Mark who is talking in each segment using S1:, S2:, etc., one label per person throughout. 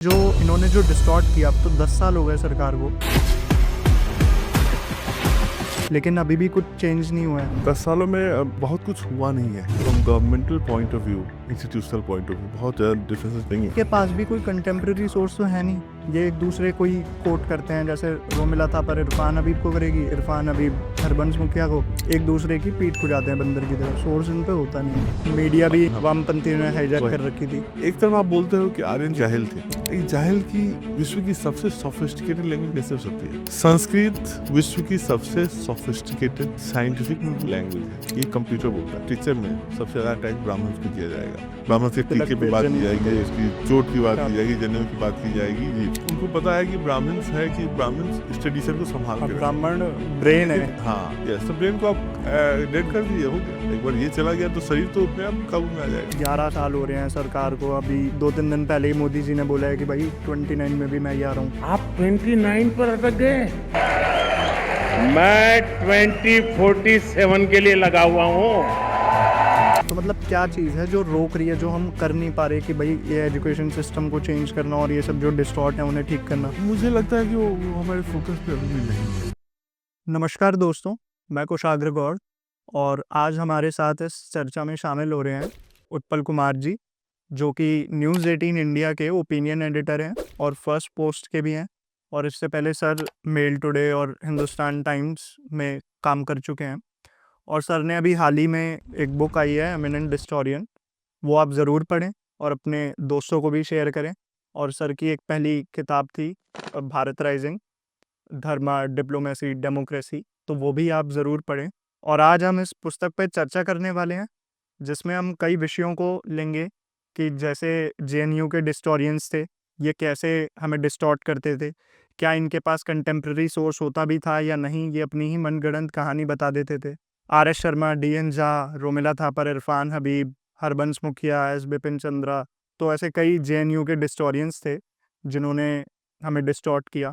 S1: जो इन्होंने जो डिस्टॉर्ट किया, अब तो 10 साल हो गए सरकार को, लेकिन अभी भी कुछ चेंज नहीं हुआ है।
S2: 10 सालों में बहुत कुछ हुआ नहीं है। From governmental point of view, institutional point of view बहुत ज़्यादा डिफरेंसेस नहीं है।
S1: के पास भी कोई कंटेम्प्रेरी सोर्स तो है नहीं। ये एक दूसरे को ही कोट करते हैं, जैसे रोमिला थापर इरफान हबीब को करेगी, इरफान हबीब हरबंस मुखिया को, एक दूसरे की पीठ खुजाते हैं बंदर की तरह। सोर्स इन पे होता नहीं है। मीडिया भी वामपंथी ने हाईजैक कर रखी थी।
S2: एक तरफ आप बोलते हो कि आर्यन जाहिल थे, एक जाहिल की विश्व की सबसे सोफिस्टिकेटेड लैंग्वेज कैसे हो सकती है? संस्कृत विश्व की सबसे सोफिस्टिकेटेड साइंटिफिक लैंग्वेज है। ये कंप्यूटर बोलता है। टीचर में सबसे ज्यादा अटैक ब्राह्मण को किया जाएगा। ब्राह्मण के टीके पे बात की जाएगी, उसकी चोट की बात की जाएगी, जनेऊ की बात की जाएगी। जी, उनको पता है कि ब्राह्मण है कि ब्राह्मण स्टडीजर को संभाल के रखेंगे।
S1: ब्राह्मण ब्रेन है।
S2: हाँ, यस, तो ब्रेन को आप डेड कर दीजिए, हो गया। एक बार ये चला गया तो शरीर तो अपने आप काबू में आ जाएगा।
S1: 11 साल हो रहे हैं सरकार को। अभी 2-3 दिन पहले ही मोदी जी ने बोला है कि भाई 29 में भी मैं ही आ रहा हूँ।
S3: आप 29 पर अटक गए, मैं 2047 के लिए लगा हुआ हूँ।
S1: तो मतलब क्या चीज़ है जो रोक रही है, जो हम कर नहीं पा रहे कि भाई ये एजुकेशन सिस्टम को चेंज करना और ये सब जो डिस्टॉर्ट है उन्हें ठीक करना।
S2: मुझे लगता है कि वो हमारे फोकस पे अभी भी नहीं है।
S1: नमस्कार दोस्तों, मैं कुशाग्र गौड़ और आज हमारे साथ इस चर्चा में शामिल हो रहे हैं उत्पल कुमार जी, जो कि न्यूज़ 18 इंडिया के ओपिनियन एडिटर हैं और फर्स्ट पोस्ट के भी हैं। और इससे पहले सर मेल टुडे और हिंदुस्तान टाइम्स में काम कर चुके हैं। और सर ने अभी हाल ही में एक बुक आई है एमिनेंट हिस्टोरियन, वो आप ज़रूर पढ़ें और अपने दोस्तों को भी शेयर करें। और सर की एक पहली किताब थी भारत राइजिंग, धर्मा डिप्लोमेसी डेमोक्रेसी, तो वो भी आप ज़रूर पढ़ें। और आज हम इस पुस्तक पर चर्चा करने वाले हैं, जिसमें हम कई विषयों को लेंगे कि जैसे जेएनयू के डिस्टोरियंस थे, ये कैसे हमें डिस्टॉर्ट करते थे, क्या इनके पास कंटेम्प्रेरी सोर्स होता भी था या नहीं, ये अपनी ही मनगढ़ंत कहानी बता देते थे। R S Sharma, D N Jha, Romila Thapar, Irfan Habib, Harbans Mukhia, S Bipin Chandra, तो ऐसे कई जेएनयू के डिस्टोरियंस थे जिन्होंने हमें डिस्टॉर्ट किया।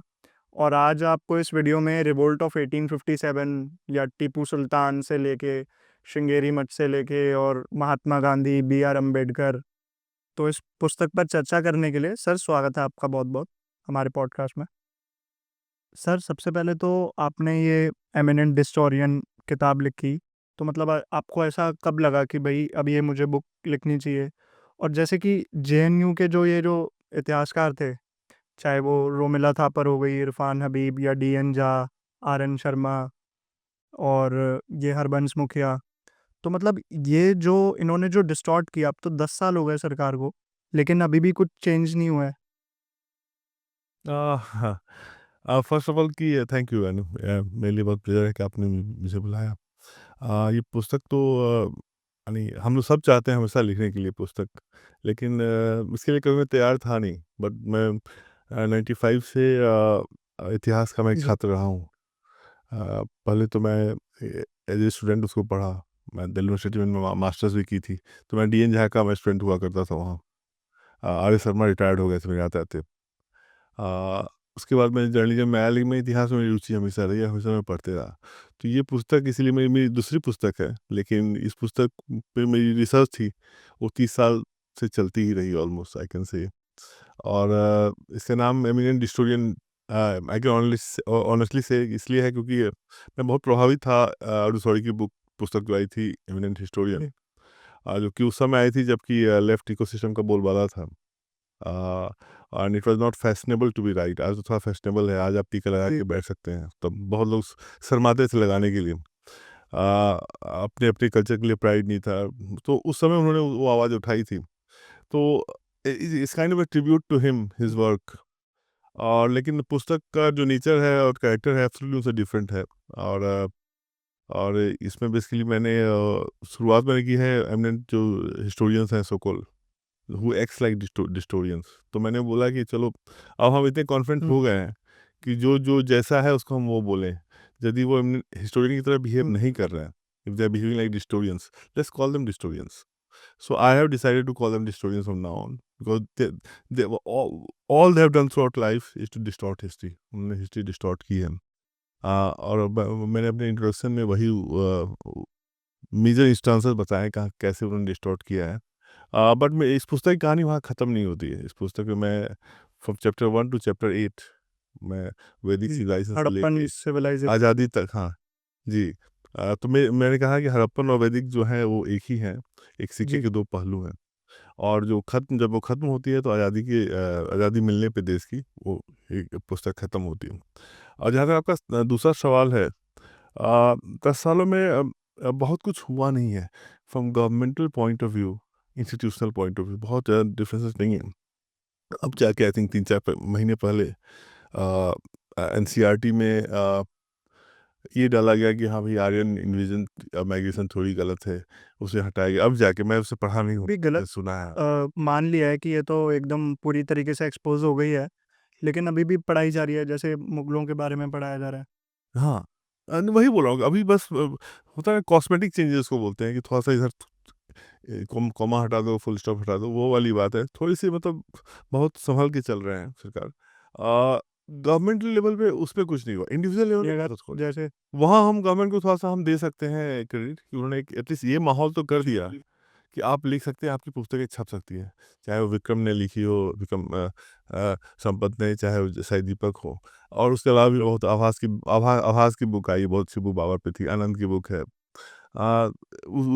S1: और आज आपको इस वीडियो में रिवोल्ट ऑफ 1857 या टीपू सुल्तान से लेके श्रृंगेरी मठ से लेके और महात्मा गांधी, बी आर अम्बेडकर, तो इस पुस्तक पर चर्चा करने के लिए सर स्वागत है आपका बहुत बहुत हमारे पॉडकास्ट में। सर सबसे पहले तो आपने ये एमिनेंट हिस्टोरियन किताब लिखी, तो मतलब आपको ऐसा कब लगा कि भाई अब ये मुझे बुक लिखनी चाहिए? और जैसे कि जेएनयू के जो इतिहासकार थे, चाहे वो रोमिला थापर हो गई, इरफान हबीब या D N Jha, R N Sharma और ये हरबंस मुखिया, तो मतलब ये जो इन्होंने जो डिस्टॉर्ट किया, अब तो 10 साल हो गए सरकार को, लेकिन अभी भी कुछ चेंज नहीं हुआ है।
S2: फर्स्ट ऑफ ऑल कि थैंक यू अनु, मेरे लिए बहुत प्लेजर है कि आपने मुझे बुलाया। ये पुस्तक तो यानी हम लोग सब चाहते हैं हमेशा लिखने के लिए पुस्तक, लेकिन इसके लिए कभी मैं तैयार था नहीं। बट मैं 95 से इतिहास का मैं एक
S1: जी।
S2: छात्र रहा हूँ। पहले तो मैं एज ए स्टूडेंट उसको पढ़ा। मैं दिल्ली यूनिवर्सिटी में मास्टर्स भी की थी, तो मैं डी एन झा का मैं स्टूडेंट हुआ करता था वहाँ। आर एस शर्मा रिटायर्ड हो गए थे मेरे आते आते। उसके बाद मैं जर्नलिज्म में आया, लेकिन मैं इतिहास में मेरी रुचि हमेशा रही है, हमेशा मैं पढ़ते रहा। तो ये पुस्तक इसलिए मेरी दूसरी पुस्तक है, लेकिन इस पुस्तक पे मेरी रिसर्च थी, वो 30 साल से चलती ही रही ऑलमोस्ट, आई कैन से। और इसका नाम eminent historian I can honestly से इसलिए है क्योंकि मैं बहुत प्रभावित था रुसौरी की पुस्तक जो आई थी एमिनेंट हिस्टोरियन, जो कि उस समय आई थी जबकि लेफ्ट इकोसिस्टम का बोलबाला था। And it was not fashionable to be right. आज तो थोड़ा फैशनेबल है, आज आप टीका लगा के बैठ सकते हैं, तब बहुत लोग शर्माते थे लगाने के लिए। अपने अपने कल्चर के लिए प्राइड नहीं था, तो उस समय उन्होंने वो आवाज़ उठाई थी। तो इस kind of a tribute to him, his work. और लेकिन पुस्तक का जो नेचर है और कैरेक्टर है एब्सोल्युटली उनसे डिफरेंट है। और और इसमें बेसिकली मैंने शुरुआत मैंने की है एमिनेंट जो हिस्टोरियंस हैं so called, who acts like distorians. तो मैंने बोला कि चलो, अब हम इतने कॉन्फिडेंट हो गए हैं कि जो जो जैसा है उसको हम वो बोलें। यदि वो हिस्टोरियन की तरह बिहेव नहीं कर रहे हैं, if they are behaving like distorians, let's call them distorians. So I have decided to call them historians from now on, because they were all they have done throughout life is to distort history. उन्होंने history distort की है। और मैंने अपने introduction में वही major instances बताए कहाँ कैसे उन्होंने डिस्टॉर्ट किया है। बट मैं इस पुस्तक की कहानी वहाँ ख़त्म नहीं होती है। इस पुस्तक में मैं फ्रॉम चैप्टर 1 टू चैप्टर 8 मैं वैदिक सिविलाइजेशन से
S1: हड़प्पन
S2: लेके
S1: सिविलाइजेशन।
S2: आज़ादी तक, हाँ जी। तो मैंने कहा कि हड़प्पन और वैदिक जो है वो एक ही हैं, एक सिक्के
S1: जी
S2: के दो पहलू हैं। और जब वो ख़त्म होती है तो आज़ादी मिलने पे देश की वो एक पुस्तक ख़त्म होती है। और जहाँ तक आपका दूसरा सवाल है, 10 सालों में बहुत कुछ हुआ नहीं है from governmental point of view, institutional point of view बहुत ज़्यादा डिफरेंसेस नहीं है। अब जाके आई थिंक 3-4 महीने पहले एनसीईआरटी में ये डाला गया कि हाँ भाई आर्यन इन्वेजन माइग्रेशन थोड़ी गलत है, उसे हटाया गया। अब जाके मैं उसे पढ़ा नहीं हूँ,
S1: भी गलत
S2: सुना है।
S1: मान लिया है कि ये तो एकदम पूरी तरीके से एक्सपोज हो गई है, लेकिन अभी भी पढ़ाई जा रही है, जैसे मुगलों के बारे में पढ़ाया जा रहा है।
S2: हाँ, वही बोल रहा हूँ अभी बस होता है कॉस्मेटिक चेंजेस को बोलते हैं कि थोड़ा सा इधर कॉमा हटा दो, फुल स्टॉप हटा दो, वो वाली बात है। थोड़ी सी मतलब बहुत संभल के चल रहे हैं सरकार। गवर्नमेंट लेवल पे उस पे कुछ नहीं हुआ, इंडिविजुअल लेवल
S1: ये
S2: पे
S1: अगर
S2: बहुत कुछ।
S1: जैसे
S2: वहाँ हम गवर्नमेंट को थोड़ा-सा हम दे सकते हैं क्रेडिट कि उन्होंने एक एटलीस्ट ये माहौल तो कर दिया कि आप लिख सकते हैं, आपकी पुस्तकें छप सकती हैं। चाहे वो विक्रम ने लिखी हो, संपत ने, चाहे वो साई दीपक हो। और उसके अलावा भी बहुत आभास की बुक आई, बहुत अच्छी बुक बाबर पे थी, आनंद की बुक है।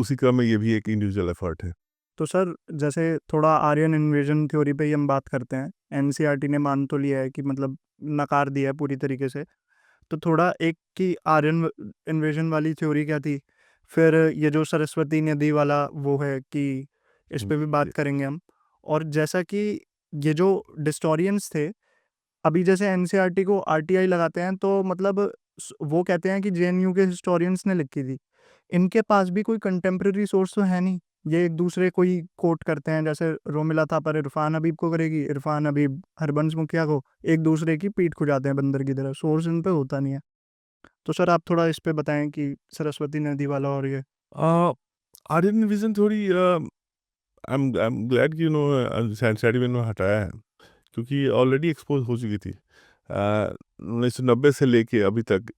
S2: उसी क्रम में ये भी एक इंडिविजुअल एफर्ट है।
S1: तो सर जैसे थोड़ा आर्यन इन्वेजन थ्योरी पे ही हम बात करते हैं, एनसीईआरटी ने मान तो लिया है कि मतलब नकार दिया है पूरी तरीके से, तो थोड़ा एक की आर्यन इन्वेजन वाली थ्योरी क्या थी, फिर ये जो सरस्वती नदी वाला वो है कि इस पे भी बात
S2: जी।
S1: करेंगे हम। और जैसा कि ये जो डिस्टोरियंस थे, अभी जैसे एनसीईआरटी को आरटीआई लगाते हैं, तो मतलब वो कहते हैं कि जेएनयू के हिस्टोरियंस ने लिखी थी। इनके पास भी कोई कंटेम्प्रेरी सोर्स तो है नहीं, ये एक दूसरे को ही कोट करते हैं, जैसे रोमिला थापर इरफान हबीब को करेगी, इरफान हबीब हरबंस मुखिया को, एक दूसरे की पीठ खुजाते हैं बंदर की तरह, सोर्स इन पे होता नहीं है। तो सर आप थोड़ा इस पे बताएं कि सरस्वती नदी वाला और ये।
S2: आर्यन विजन थोड़ी आई एम ग्लैड कि सैनिटरी में इन्होंने हटाया है, क्योंकि ऑलरेडी एक्सपोज हो चुकी थी 1990 से लेके अभी तक।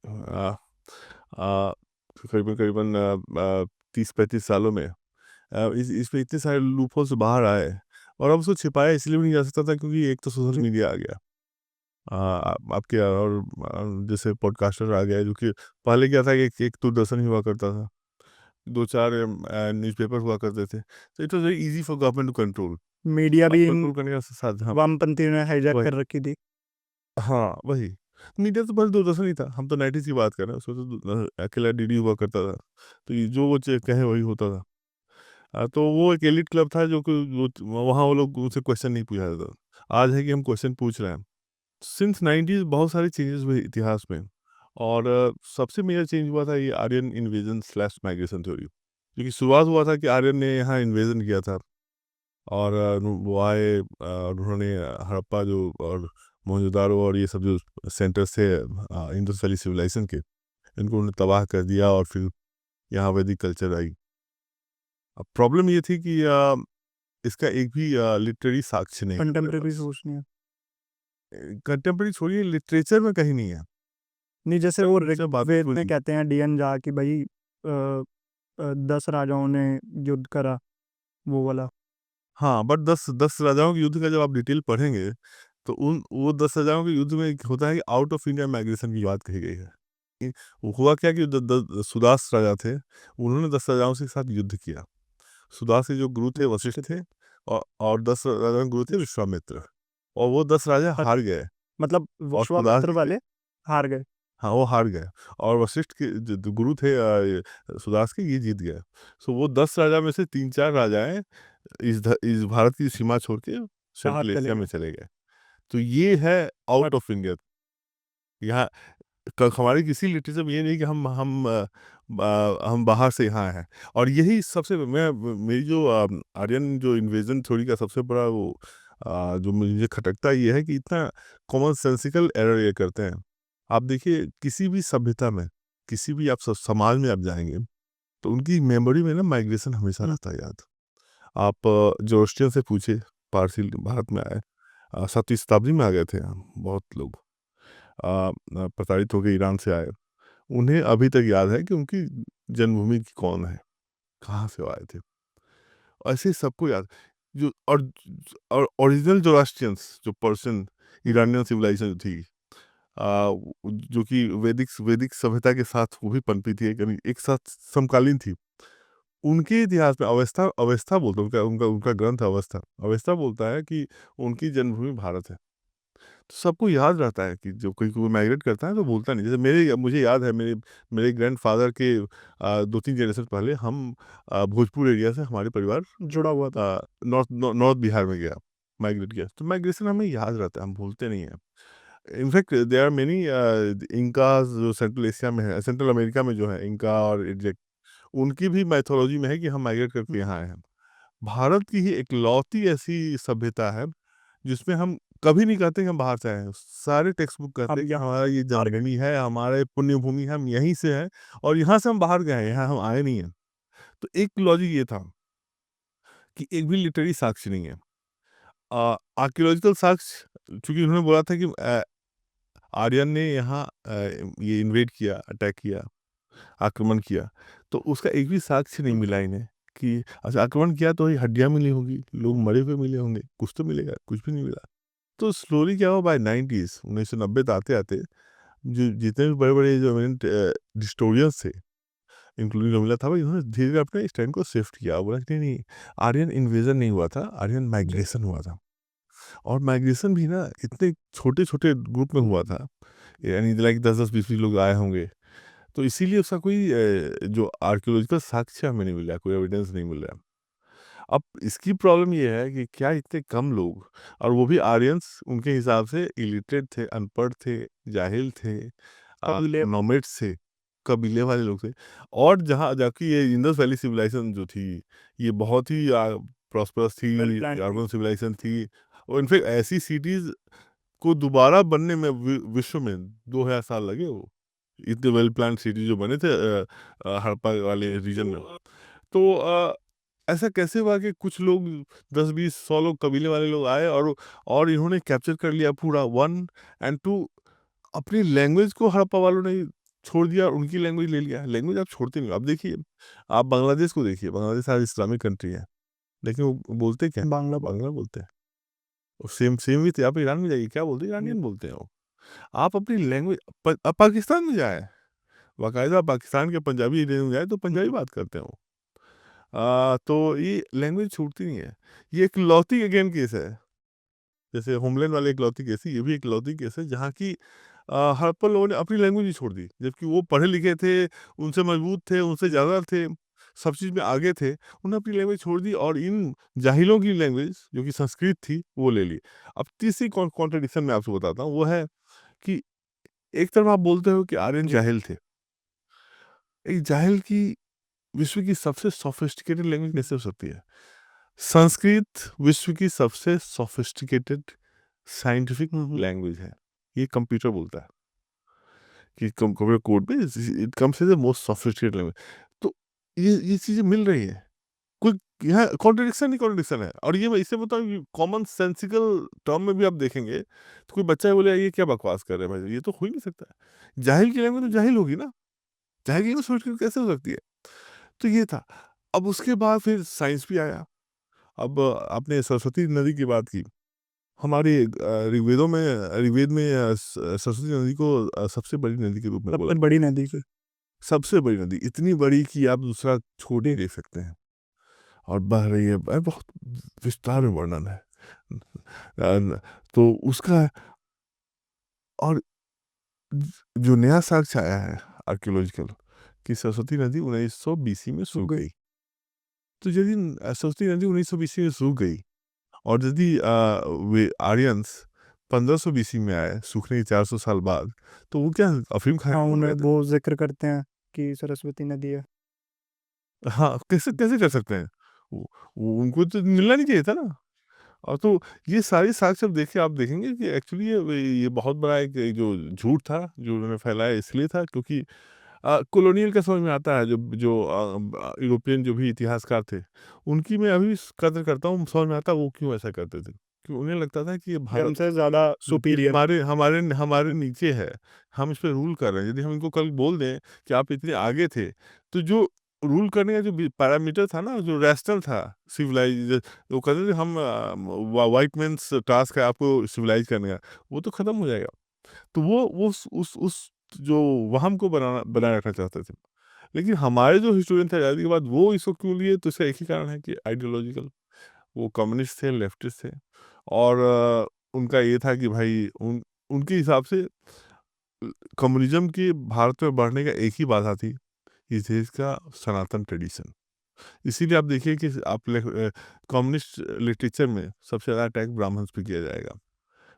S2: करीबन करीबन 30-35 सालों में इसमें इतने सारे लूपहोल्स बाहर आए, और अब उसको छिपाया इसलिए भी नहीं जा सकता था क्योंकि एक तो सोशल मीडिया आ गया। आपके और जैसे पॉडकास्टर आ गया, जो कि पहले क्या था कि एक दूरदर्शन ही हुआ करता था, 2-4 न्यूज़पेपर हुआ करते थे, तो it was very easy for government to control.
S1: Media
S2: अब
S1: भी इन
S2: कंट्रोल करने का साधन, हाँ,
S1: वामपंथी ने हाईजैक
S2: वही।
S1: कर रखी थी।
S2: हाँ, वही। मीडिया तो बस दूरदर्शन ही था, हम तो 90s की बात कर रहे हैं, उसमें तो अकेला डीडी हुआ करता था, तो ये जो वो कहे वही होता था। तो वो एक एलीट क्लब था जो कि वहाँ वो लोग उनसे क्वेश्चन नहीं पूछा जाता। आज है कि हम क्वेश्चन पूछ रहे हैं। सिंस 90s बहुत सारे चेंजेस हुए इतिहास में, और सबसे मेजर चेंज हुआ था ये Aryan invasion slash migration theory, क्योंकि शुरुआत हुआ था कि आर्यन ने यहाँ इन्वेजन किया था, और वो आए, और उन्होंने हड़प्पा जो और मोहनजोदारो और ये सब जो सेंटर्स थे इंडस वैली सिविलाइजेशन के, इनको उन्होंने तबाह कर दिया, और फिर यहाँ वैदिक कल्चर आई। अब प्रॉब्लम ये थी कि इसका एक भी लिटरेरी साक्ष्य नहीं है हमारे
S1: कंटेम्प्रेरी
S2: पास।
S1: सोर्स नहीं है।
S2: कंटेम्प्रेरी छोड़िए, लिटरेचर में कहीं नहीं है।
S1: नहीं, जैसे वो
S2: लिटरेचर बाद में
S1: ऋग्वेद में
S2: कोई,
S1: कहते हैं डीएन झा कि भाई 10 राजाओं ने युद्ध करा, वो वाला।
S2: हाँ, बट 10 राजाओं के युद्ध का जब आप डिटेल पढ़ेंगे, तो उन वो 10 राजाओं के युद्ध में एक होता है कि आउट ऑफ इंडिया माइग्रेशन की बात कही गई है। कि वो हुआ क्या कि सुदास राजा थे, उन्होंने 10 राजाओं के साथ युद्ध किया। सुदास के जो गुरु थे वशिष्ठ थे, और 10 राजाओं के गुरु थे विश्वामित्र, और वो 10 राजा
S1: अ-
S2: हार गए,
S1: मतलब
S2: और सुदास
S1: विश्वामित्र
S2: जी थे,
S1: वाले हार गए।
S2: हाँ, वो हार गए, और वशिष्ठ के जो गुरु थे सुदास के, ये जीत गए। सो वो 10 राजा में से 3-4 राजाएँ इस भारत की सीमा छोड़ के
S1: बाहर
S2: सेंट्रल
S1: चले
S2: एशिया में
S1: गए।
S2: चले गए। तो ये है आउट
S1: बट
S2: ऑफ इंडिया। यहाँ हमारी किसी लिटरेचर में ये नहीं कि हम बाहर से यहाँ हैं। और यही सबसे मेरी जो आर्यन जो इन्वेजन थ्योरी का सबसे बड़ा वो जो मुझे खटकता ये है कि इतना कॉमन सेंसिकल एरर ये करते हैं। आप देखिए किसी भी सभ्यता में, किसी भी आप समाज में आप जाएंगे, तो उनकी मेमोरी में ना माइग्रेशन हमेशा रहता है याद। आप जोरोस्ट्रियन से पूछे, पारसी भारत में आए, 7वीं शताब्दी में आ गए थे बहुत लोग, प्रताड़ित होकर ईरान से आए। उन्हें अभी तक याद है कि उनकी जन्मभूमि की कौन है, कहाँ से वो आए थे। ऐसे सबको याद, जो और ओरिजिनल जोरास्ट्रियंस जो पर्सन ईरानियन सिविलाइजेशन थी, जो कि वैदिक सभ्यता के साथ वो भी पनपी थी, एक साथ समकालीन थी। उनके इतिहास में अवेस्ता अवेस्ता बोलते हैं, उनका उनका उनका ग्रंथ है अवेस्ता। अवेस्ता बोलता है कि उनकी जन्मभूमि भारत है। तो सबको याद रहता है कि जो कोई माइग्रेट करता है तो भूलता नहीं। जैसे मुझे याद है मेरे मेरे ग्रैंडफ़ादर के 2-3 जनरेशन पहले हम भोजपुर एरिया से हमारे परिवार
S1: जुड़ा हुआ था।
S2: नॉर्थ बिहार में गया, माइग्रेट किया। तो माइग्रेशन हमें याद रहता है, हम भूलते नहीं हैं। In fact there are many Incas जो सेंट्रल एशिया में है, सेंट्रल अमेरिका में जो है इंका और एज़्टेक, उनकी भी माइथोलॉजी में है कि हम माइग्रेट करके यहाँ आए हैं। भारत की ही इकलौती ऐसी सभ्यता है जिसमें हम कभी नहीं कहते कि हम बाहर से आए हैं। सारे टेक्स्ट बुक कहते
S1: हम
S2: हैं कि
S1: यहाँ
S2: हमारा ये जन्मभूमि है, हमारे पुण्य भूमि है, हम यहीं से हैं और यहाँ से हम बाहर गए हैं, यहाँ हम आए नहीं हैं। तो एक लॉजिक ये था कि एक भी लिटरेरी साक्ष्य नहीं है। आर्कियोलॉजिकल साक्ष्य, चूँकि उन्होंने बोला था कि आर्यन ने यहाँ ये इन्वेड किया, अटैक किया, आक्रमण किया, तो उसका एक भी साक्ष्य नहीं मिला इन्हें कि अच्छा आक्रमण किया तो ये हड्डियाँ मिली होंगी, लोग मरे हुए मिले होंगे, कुछ तो मिलेगा, कुछ भी नहीं मिला। तो स्लोली क्या हुआ, बाय 90s 1990 तक आते-आते जो जितने भी बड़े-बड़े जो इमिनेंट हिस्टोरियंस थे, इंक्लूडिंग रमीला थापा, इन्होंने धीरे-धीरे अपने स्टैंड को शिफ्ट किया। बोला कि नहीं, आर्यन इन्वेजन नहीं हुआ था, आर्यन माइग्रेशन हुआ था। और माइग्रेशन भी ना इतने छोटे-छोटे ग्रुप में हुआ था, यानी लाइक 10-10, 20-20 लोग आए होंगे। तो इसीलिए उसका कोई जो आर्कियोलॉजिकल साक्ष्य हमें नहीं मिल रहा, कोई एविडेंस नहीं मिल रहा। अब इसकी प्रॉब्लम ये है कि क्या इतने कम लोग, और वो भी आर्यंस उनके हिसाब से इलिटरेट थे, अनपढ़ थे, जाहिल थे,
S1: कबीले
S2: नोमैड्स थे, कबीले वाले लोग थे। और जहाँ जबकि ये इंडस वैली सिविलाइजेशन जो थी, ये बहुत ही प्रॉस्परस थी,
S1: वेल प्लान्ड थी।
S2: अर्बन सिविलाइजेशन थी, और इनफैक्ट ऐसी सिटीज़ को दोबारा बनने में विश्व में 2000 साल लगे वो। इतने वेल प्लान्ड सिटी जो बने थे हड़प्पा वाले रीजन में। तो ऐसा कैसे हुआ कि कुछ लोग 10-20 100 लोग कबीले वाले लोग आए और इन्होंने कैप्चर कर लिया पूरा 1 एंड 2, अपनी लैंग्वेज को हड़प्पा वालों ने छोड़ दिया और उनकी लैंग्वेज ले लिया। लैंग्वेज आप छोड़ते नहीं हो। अब देखिए, आप बांग्लादेश को देखिए, बांग्लादेश आज इस्लामिक कंट्री है, लेकिन वो बोलते क्या हैं?
S1: बांग्ला
S2: बांग्ला बोलते हैं। और सेम सेम विथ आप ईरान में जाइए, क्या बोलते हैं? ईरानियन बोलते हैं वो। आप अपनी लैंग्वेज पाकिस्तान में जाएँ, बाकायदा पाकिस्तान के पंजाबी एरिया में जाएँ तो पंजाबी बात करते हैं वो। तो ये लैंग्वेज छूटती नहीं है। ये इकलौती अगेन केस है। जैसे होमलैंड वाले इकलौती केस है, ये भी इकलौती केस है जहाँ की हड़प्पा लोगों ने अपनी लैंग्वेज ही छोड़ दी। जबकि वो पढ़े लिखे थे, उनसे मजबूत थे, उनसे ज़्यादा थे, सब चीज़ में आगे थे। उन्होंने अपनी लैंग्वेज छोड़ दी और इन जाहिलों की लैंग्वेज जो कि संस्कृत थी, वो ले ली। अब तीसरी कॉन्ट्रडिक्शन मैं आपको बताता हूँ, वो है कि एक तरफ आप बोलते हो कि आर्यन जाहिल थे। एक जाहिल की विश्व की सबसे सोफिस्टिकेटेड लैंग्वेज कैसे हो सकती है? संस्कृत विश्व की सबसे सोफिस्टिकेटेड साइंटिफिक लैंग्वेज है। ये कंप्यूटर बोलता है कि कंप्यूटर कोड में it comes as the most sophisticated language. तो ये चीज़ें मिल रही हैं। कोई यहाँ कॉन्ट्रडिक्शन ही कॉन्ट्रडिक्शन है। और ये मैं इससे बताऊँ कि कॉमन सेंसिकल टर्म में भी आप देखेंगे, तो कोई बच्चा बोलेगा ये क्या बकवास कर रहे हैं भाई, ये तो हो ही नहीं सकता है। जाहिल की लैंग्वेज तो जाहिल होगी ना, जाहिल की लैंग्वेज सोच कैसे हो सकती है? तो ये था। अब उसके बाद फिर साइंस भी आया। अब आपने सरस्वती नदी की बात की। हमारे ऋग्वेद में सरस्वती नदी को सबसे बड़ी नदी के रूप में बोला।
S1: सबसे बड़ी नदी से
S2: सबसे बड़ी नदी, इतनी बड़ी कि आप दूसरा छोड़ नहीं देख सकते हैं और बह रही है। बहुत विस्तार में वर्णन है। तो उसका और जो नया साक्ष्य आया है आर्कियोलॉजिकल, कि सरस्वती नदी 1900 बीसी में सूख गई। तो यदि सरस्वती नदी 1900 बीसी में सूख गई और यदि वे आर्यंस 1500 बीसी में आए सूखने के 400 साल बाद, तो वो क्या अफीम खाए
S1: हाँ,
S2: हो
S1: उन्हें
S2: गए थे?
S1: वो ज़िक्र करते हैं कि सरस्वती नदी है।
S2: हाँ, कैसे कैसे कर सकते हैं? वो उनको तो मिलना नहीं चाहिए था ना। और तो ये सारी साक्ष्य अब देखिए, आप देखेंगे कि एक्चुअली ये बहुत बड़ा एक एक जो झूठ था, जो उन्होंने फैलाया इसलिए था क्योंकि कॉलोनियल का समझ में आता है। जो जो यूरोपियन जो भी इतिहासकार थे, उनकी मैं अभी भी कदर करता हूँ, समझ में आता है वो क्यों ऐसा करते थे। क्योंकि उन्हें लगता था कि ये
S1: ये
S2: भारत
S1: हमसे ज़्यादा
S2: ये
S1: सुपीरियर
S2: हमारे हमारे हमारे नीचे है, हम इस पे रूल कर रहे हैं। यदि हम इनको कल बोल दें कि आप इतने आगे थे, तो जो रूल करने का जो पैरामीटर था ना, जो रैशनल था, सिविलाइज, वो कहते थे हम वाइट मैन्स टास्क है आपको सिविलाइज करने का, वो तो खत्म हो जाएगा। तो वो उस जो वहम को बनाए रखना चाहते थे। लेकिन हमारे जो हिस्टोरियन थे आज़ादी के बाद, वो इसको क्यों लिए, तो इसका एक ही कारण है कि आइडियोलॉजिकल, वो कम्युनिस्ट थे, लेफ्टिस्ट थे, और उनका ये था कि भाई उनके हिसाब से कम्युनिज्म की भारत में बढ़ने का एक ही बाधा थी, इस देश का सनातन ट्रेडिशन। इसीलिए आप देखिए कि आप कम्युनिस्ट लिटरेचर में सबसे ज़्यादा अटैक ब्राह्मण्स पे किया जाएगा।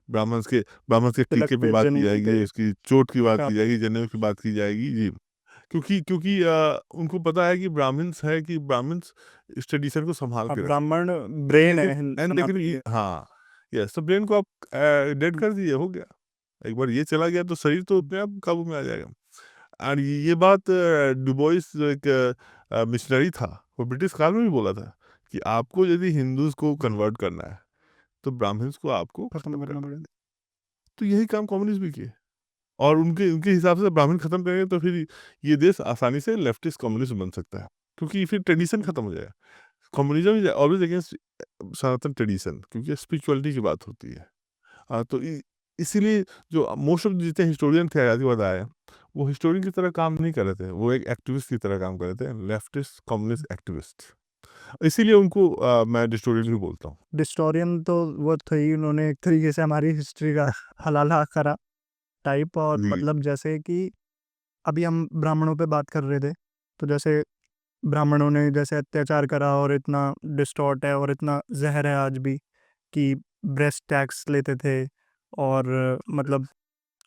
S2: ब्राह्मण्स के
S1: तिलक
S2: टीके पे
S1: पे,
S2: बात की
S1: जनेऊ
S2: जाएगी,
S1: पे।
S2: इसकी चोट की बात
S1: हाँ,
S2: की जाएगी, जनेऊ की बात की जाएगी जी। क्योंकि उनको पता है कि ब्राह्मण्स इस ट्रेडिशन को सँभाल
S1: अब
S2: के रखें।
S1: ब्राह्मण ब्रेन है
S2: लेकिन
S1: सनातन
S2: ये
S1: के।
S2: हाँ, यस, तो ब्रेन को आप डेड कर दीजिए, हो गया। एक बार ये चला गया तो शरीर तो अपने आप काबू में आ जाएगा। और ये बात डुबोइस जो एक मिशनरी था, वो ब्रिटिश काल में भी बोला था कि आपको यदि हिंदूज़ को कन्वर्ट करना है, तो ब्राह्मण्स को आपको
S1: खत्म
S2: खत्म
S1: करना
S2: करना है।
S1: पड़ेगा।
S2: तो यही काम कम्युनिस्ट भी किए, और उनके उनके हिसाब से ब्राह्मण खत्म करेंगे तो फिर ये देश आसानी से लेफ्टिस्ट कम्युनिस्ट बन सकता है, क्योंकि फिर ट्रेडिशन खत्म हो जाएगा। Communism is always against Sanatan tradition, क्योंकि स्पिरिचुअलिटी की बात होती है। तो इसीलिए जो मोस्ट ऑफ जितने हिस्टोरियन थे आज़ादी के बाद आए, वो हिस्टोरियन की तरह काम नहीं कर रहे थे, वो एक एक्टिविस्ट की तरह काम कर रहे थे, लेफ्टिस्ट कम्युनिस्ट एक्टिविस्ट। इसीलिए उनको मैं हिस्टोरियन भी बोलता हूँ।
S1: डिस्टोरियन तो वो थे ही, उन्होंने एक तरीके से हमारी हिस्ट्री का हलाला करा टाइप। और
S2: जी।
S1: मतलब जैसे कि अभी हम ब्राह्मणों पे बात कर रहे थे, तो जैसे ब्राह्मणों ने जैसे अत्याचार करा और इतना डिस्टॉर्ट है और इतना जहर है आज भी कि ब्रेस्ट टैक्स लेते थे और मतलब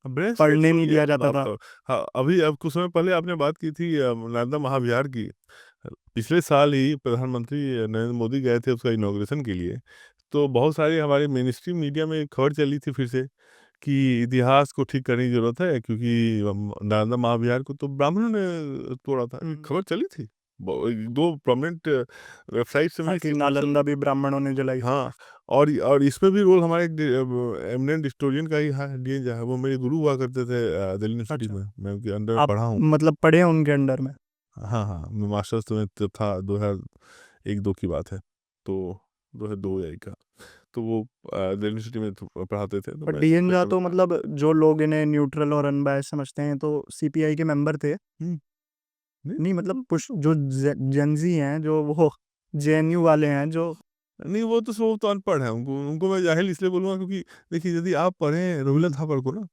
S2: ब्रेस्ट टैग
S1: पढ़ने नहीं
S2: छोड़िए
S1: दिया
S2: अब
S1: जाता था।
S2: आप, हाँ, अभी अब कुछ समय पहले आपने बात की थी नालंदा महाविहार की। पिछले साल ही प्रधानमंत्री नरेंद्र मोदी गए थे उसका इनॉग्रेशन के लिए। तो बहुत सारे हमारे मेनस्ट्रीम मीडिया में एक खबर चली थी फिर से कि इतिहास को ठीक करने की ज़रूरत है, क्योंकि नालंदा महाविहार को तो ब्राह्मणों ने तोड़ा था। खबर चली थी। 2 प्रोमिनेंट वेबसाइट से
S1: हाँ,
S2: मैंने
S1: कि
S2: इसकी खबर
S1: नालंदा भी ब्राह्मणों ने जलाई।
S2: हाँ, और इसमें भी रोल हमारे एक एमिनेंट हिस्टोरियन का ही है, डीएन झा। वो मेरे गुरु हुआ करते थे दिल्ली यूनिवर्सिटी
S1: अच्छा,
S2: में। मैं उनके अंडर में
S1: आप
S2: पढ़ा हूँ।
S1: मतलब पढ़े हैं उनके अंडर में?
S2: हाँ, हाँ, मैं मास्टर्स तो में तब था, 2001-2 की बात है। तो 2002 या 1 का। तो वो दिल्ली यूनिवर्सिटी में पढ़ाते थे, तो
S1: पर
S2: मैं
S1: डीएन झा
S2: कभी
S1: तो मतलब जो लोग इन्हें न्यूट्रल और अनबायस्ड समझते हैं, तो सीपीआई के मेंबर थे।
S2: हुँ, नहीं,
S1: नहीं मतलब कुछ जो जेनजी हैं, जो वो जेएनयू वाले हैं, जो
S2: नहीं, वो तो अनपढ़ हैं। उनको उनको मैं जाहिल इसलिए बोलूँगा क्योंकि देखिए, यदि आप पढ़ें रवींद्रनाथ थापर को ना,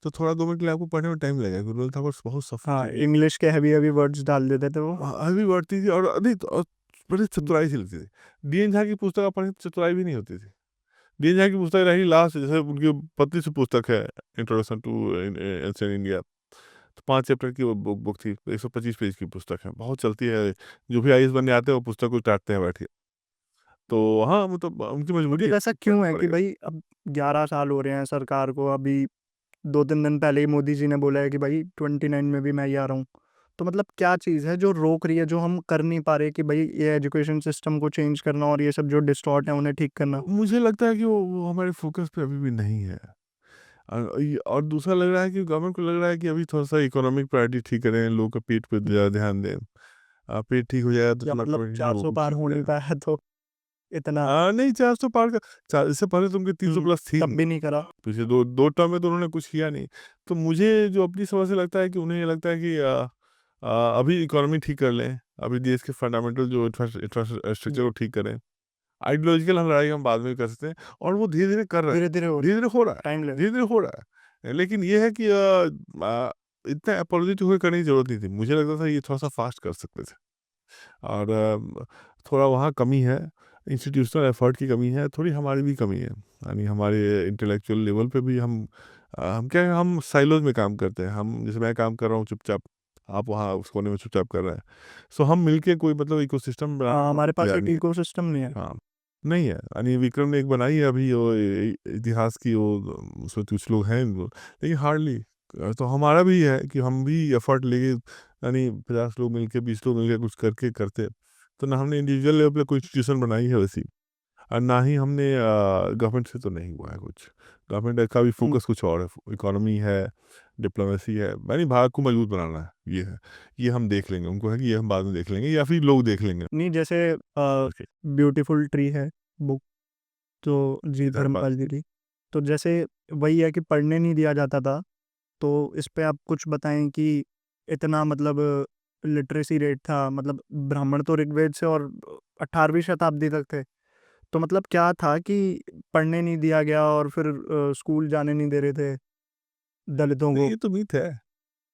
S2: तो थोड़ा 2 मिनट के लिए आपको पढ़ने में टाइम लगेगा, क्योंकि रवींद्रनाथ थापर बहुत
S1: हाँ,
S2: सफिस्टिकेटेड,
S1: इंग्लिश के हैवी हैवी वर्ड्स डाल देते थे वो।
S2: आगे बढ़ती थी, और नहीं तो बड़ी चतुराई से लिखती थी। डीएन झा की पुस्तक आप पढ़ें तो चतुराई भी नहीं होती थी। डीएन झा की पुस्तक रही लास्ट, जैसे उनकी पतली सी पुस्तक है, इंट्रोडक्शन टू एंशिएंट इंडिया, तो 5 चैप्टर की वो बुक थी, 125 पेज की पुस्तक है, बहुत चलती है। जो भी आईएएस बनने आते हैं वो पुस्तक को चाटते हैं बैठ के। तो हाँ, मतलब उनकी
S1: तो
S2: मजबूरी है,
S1: फिर ऐसा क्यों
S2: पढ़ना
S1: है कि
S2: पड़ेगा।
S1: भाई अब 11 साल हो रहे हैं सरकार को? अभी 2-3 दिन पहले ही मोदी जी ने बोला है कि भाई 29 में भी मैं ही आ रहा हूँ। तो मतलब क्या चीज़ है जो रोक रही है, जो हम कर नहीं पा रहे कि भाई ये एजुकेशन सिस्टम को चेंज करना और ये सब जो डिस्टॉर्ट है उन्हें ठीक करना?
S2: मुझे लगता है कि वो हमारे फ़ोकस पे अभी भी नहीं है। और दूसरा लग रहा है कि गवर्नमेंट को लग रहा है कि अभी थोड़ा-सा इकोनॉमिक प्रायोरिटी ठीक करें, लोगों का पेट पे ज़्यादा ध्यान दें। पेट ठीक हो जाएगा तो
S1: या
S2: थोड़ा
S1: मतलब
S2: प्रायोरिटी लोगों
S1: 400
S2: को
S1: पार
S2: ठीक हो
S1: हो नहीं
S2: जाएगा।
S1: पाया तो इतना।
S2: नहीं, 400 पार का, इससे पहले तो उनकी 300 प्लस थी।
S1: तब भी नहीं करा।
S2: पिछले 2 टर्म में तो उन्होंने कुछ किया नहीं। तो मुझे जो अपनी समझ से लगता है कि उन्हें ये लगता है कि अभी इकोनॉमी ठीक कर लें, अभी देश के फंडामेंटल जो इंफ्रास्ट्रक्चर को ठीक करें। आइडियोलॉजिकल लड़ाई हम बाद में कर सकते हैं, और वो धीरे-धीरे कर रहे हैं,
S1: धीरे-धीरे हो
S2: धीरे-धीरे हो रहा है,
S1: टाइम ले।
S2: धीरे-धीरे हो रहा है। लेकिन ये है कि इतना अपोलोजेटिक होके करने की ज़रूरत नहीं थी। मुझे लगता था ये थोड़ा-सा फास्ट कर सकते थे, और थोड़ा वहाँ कमी है, इंस्टीट्यूशनल एफर्ट की कमी है, थोड़ी हमारी भी कमी है। यानी हमारे इंटेलेक्चुअल लेवल पे भी हम क्या है, हम साइलोज़ में काम करते हैं। हम जैसे मैं काम कर रहा हूँ चुपचाप, आप वहाँ उस कोने में चुपचाप कर रहे हैं। सो हम मिलके कोई मतलब इकोसिस्टम
S1: हाँ,
S2: बनाना
S1: हमारे पास
S2: तैयार
S1: एक
S2: नहीं है।
S1: इकोसिस्टम नहीं है।
S2: हाँ, नहीं है। यानी विक्रम ने एक बनाई है अभी, वो इतिहास की, वो उसमें कुछ लोग हैं वो, लेकिन हार्डली। तो हमारा भी है कि हम भी एफर्ट लेके, यानी 50 लोग मिलके, 20 लोग मिलके कुछ करके करते। तो ना हमने इंडिविजुअल लेवल पे कोई इंस्टीट्यूशन बनाई है वैसी, और ना ही हमने गवर्नमेंट से तो नहीं हुआ है कुछ। गवर्नमेंट का भी फोकस कुछ और है, इकोनॉमी है, डिप्लोमेसी है, यानी भारत को मजबूत बनाना है, ये है, ये हम देख लेंगे, उनको है कि ये हम बाद में देख लेंगे या फिर लोग देख लेंगे।
S1: नहीं, जैसे ब्यूटीफुल ट्री है बुक, तो जी धर्मपाल जी की, तो जैसे वही है कि पढ़ने नहीं दिया जाता था, तो इस पे आप कुछ बताएं कि इतना मतलब लिटरेसी रेट था, मतलब ब्राह्मण तो ऋग्वेद से और 18वीं शताब्दी तक थे, तो मतलब क्या था कि पढ़ने नहीं दिया गया और फिर स्कूल जाने नहीं दे रहे थे दलितों को?
S2: ये तो मीथ है,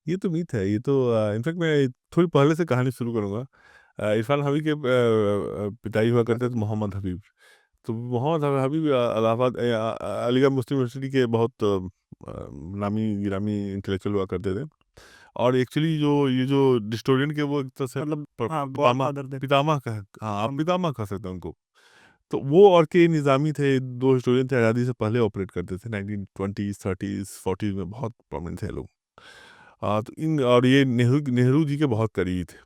S2: ये तो मीथ है, ये तो इनफैक्ट मैं थोड़ी पहले से कहानी शुरू करूँगा। इरफान हबीब के पिताजी हुआ करते थे मोहम्मद हबीब। तो मोहम्मद हबीब इलाहाबाद अलीगढ़ मुस्लिम यूनिवर्सिटी के बहुत नामी गिरामी इंटेलेक्चुअल हुआ करते थे। और एक्चुअली जो ये जो डिस्टोरियन के वो एक तरह से
S1: मतलब हाँ,
S2: पितामह
S1: गॉडफादर थे।
S2: पितामह का, हाँ आप पितामह कह सकते हैं उनको। तो वो और के निज़ामी थे, दो हिस्टोरियन थे, आज़ादी से पहले ऑपरेट करते थे, 1920s 30s 40s में बहुत प्रोमिनेंट थे लोग। तो इन और ये नेहरू नेहरू जी के बहुत करीबी थे।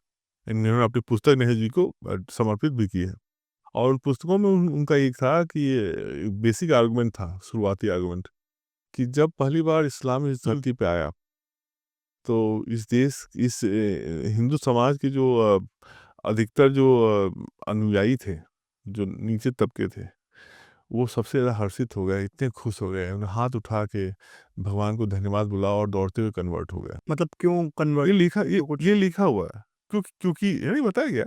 S2: इन्होंने अपनी पुस्तक नेहरू जी को समर्पित भी की है। और उन पुस्तकों में उनका एक था कि ये बेसिक आर्गुमेंट था, शुरुआती आर्गुमेंट, कि जब पहली बार इस्लाम इस धरती पे आया, तो इस देश इस हिंदू समाज के जो अधिकतर जो अनुयायी थे, जो नीचे तबके थे, वो सबसे ज़्यादा हर्षित हो गए, इतने खुश हो गए, उन्होंने हाथ उठा के भगवान को धन्यवाद बोला और दौड़ते हुए कन्वर्ट हो गए।
S1: मतलब क्यों
S2: ये
S1: कन्वर्ट?
S2: लिखा
S1: तो कुछ
S2: ये लिखा हुआ है, क्योंकि नहीं बताया गया,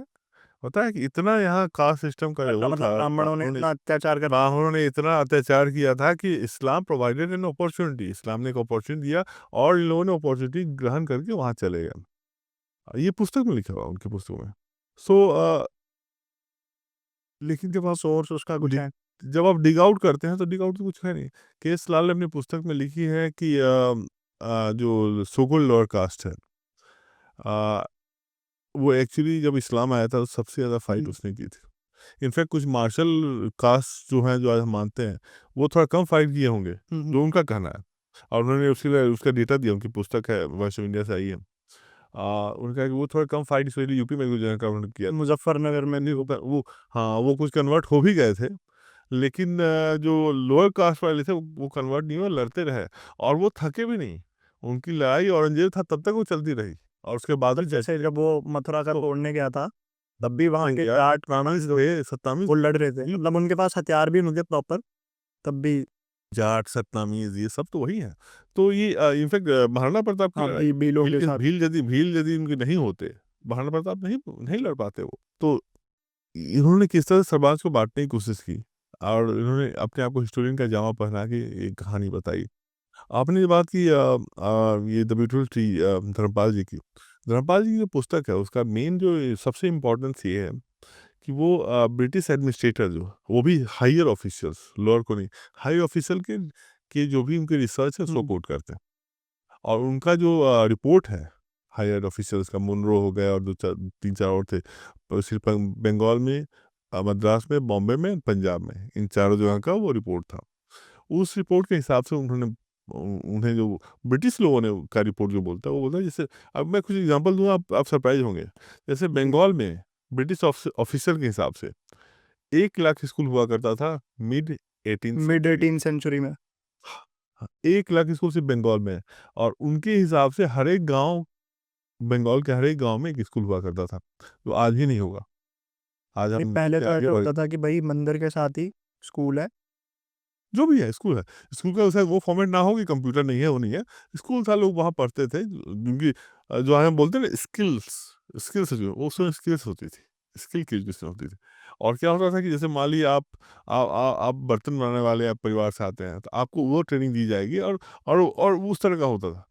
S2: पता है कि इतना यहाँ कास्ट सिस्टम का वो
S1: मतलब
S2: था,
S1: ब्राह्मणों ने इतना अत्याचार कर
S2: ब्राह्मणों ने इतना अत्याचार किया था कि इस्लाम प्रोवाइडेड एन अपॉर्चुनिटी, इस्लाम ने एक अपॉर्चुनिटी दिया और इन लोगों ने अपॉर्चुनिटी ग्रहण करके वहाँ चले गए। ये पुस्तक में लिखा हुआ है, उनकी पुस्तकों में। सो लेकिन
S1: सोर्स उसका कुछ है?
S2: जब आप डिग आउट करते हैं तो डिग आउट तो कुछ है नहीं। के.एस. लाल ने अपनी पुस्तक में लिखी है कि जो सोगुल लोअर कास्ट है, अ, वो एक्चुअली जब इस्लाम आया था तो सबसे ज़्यादा फाइट उसने की थी। इनफैक्ट कुछ मार्शल कास्ट जो हैं, जो आज हम मानते हैं, वो थोड़ा कम फाइट किए होंगे, जो उनका कहना है। और उन्होंने उसके लिए उसका डेटा दिया, उनकी पुस्तक है, वॉइस ऑफ इंडिया से आई है। उनका कि वो थोड़ा कम फाइट इसलिए यूपी में एक जगह का उन्होंने किया।
S1: मुजफ्फरनगर में
S2: नहीं होता वो, हाँ वो कुछ कन्वर्ट हो भी गए थे, लेकिन जो लोअर कास्ट वाले थे वो कन्वर्ट नहीं हुए, लड़ते रहे और वो थके भी नहीं। उनकी लड़ाई औरंगजेब था तब तक वो चलती रही और उसके बाद
S1: मतलब जैसे जब वो मथुरा का तोड़ने गया था, तब भी वहाँ के
S2: यार
S1: जाट
S2: सत्तामीज
S1: वो लड़ रहे थे, मतलब उनके पास हथियार भी नहीं थे प्रॉपर, तब भी।
S2: जाट सतनामीज ये सब तो वही है। तो ये इनफैक्ट महाराणा प्रताप की
S1: हाँ,
S2: लड़ाई,
S1: भीलों के साथ।
S2: भील यदि उनके नहीं होते, महाराणा प्रताप नहीं नहीं लड़ पाते वो। तो इन्होंने किस तरह से समाज को बांटने की कोशिश की और इन्होंने अपने आप को हिस्टोरियन का जामा पहना के एक कहानी बताई। आपने ये बात की ये द ब्यूटीफुल ट्री, धर्मपाल जी की। धर्मपाल जी की जो पुस्तक है उसका मेन जो सबसे इम्पोर्टेंस ये है कि वो ब्रिटिश एडमिनिस्ट्रेटर जो, वो भी हायर ऑफिशियल्स, लोअर को नहीं, हाई ऑफिशियल के जो भी उनके रिसर्च है उसको कोट करते हैं। और उनका जो रिपोर्ट है हायर ऑफिशियल्स का, मुनरो हो गया और दो चार तीन चार और थे, और सिर्फ बंगाल में, मद्रास में, बॉम्बे में, पंजाब में, इन चारों जगह का वो रिपोर्ट था। उस रिपोर्ट के हिसाब से उन्होंने उन्हें जो ब्रिटिश लोगों ने का रिपोर्ट जो बोलता है वो बोलता है, जैसे अब मैं कुछ एग्जांपल दूंगा, आप सरप्राइज होंगे। जैसे बंगाल में ब्रिटिश ऑफिसर के हिसाब से 1 लाख स्कूल हुआ करता था मिड 18
S1: मिड 18 सेंचुरी में।
S2: 1 लाख स्कूल सिर्फ बंगाल में है। और उनके हिसाब से हर एक गांव, बंगाल के हर एक गांव में एक स्कूल हुआ करता था, तो आज भी नहीं होगा। आज
S1: नहीं,
S2: हम
S1: पहले तो
S2: आगे
S1: ऐसा
S2: बढ़,
S1: होता था कि भाई मंदिर के साथ ही स्कूल है।
S2: जो भी है स्कूल है, स्कूल का उसे वो फॉर्मेट ना हो कि कंप्यूटर नहीं है, वो नहीं है, स्कूल था, लोग वहाँ पढ़ते थे, जिनकी जो हम बोलते हैं ना स्किल्स, स्किल्स जो उसमें स्किल्स होती थी, स्किल की एजुकेशन होती थी। और क्या होता था कि जैसे मान लीजिए आप बर्तन बनाने वाले आप परिवार से आते हैं, तो आपको वो ट्रेनिंग दी जाएगी और उस तरह का होता था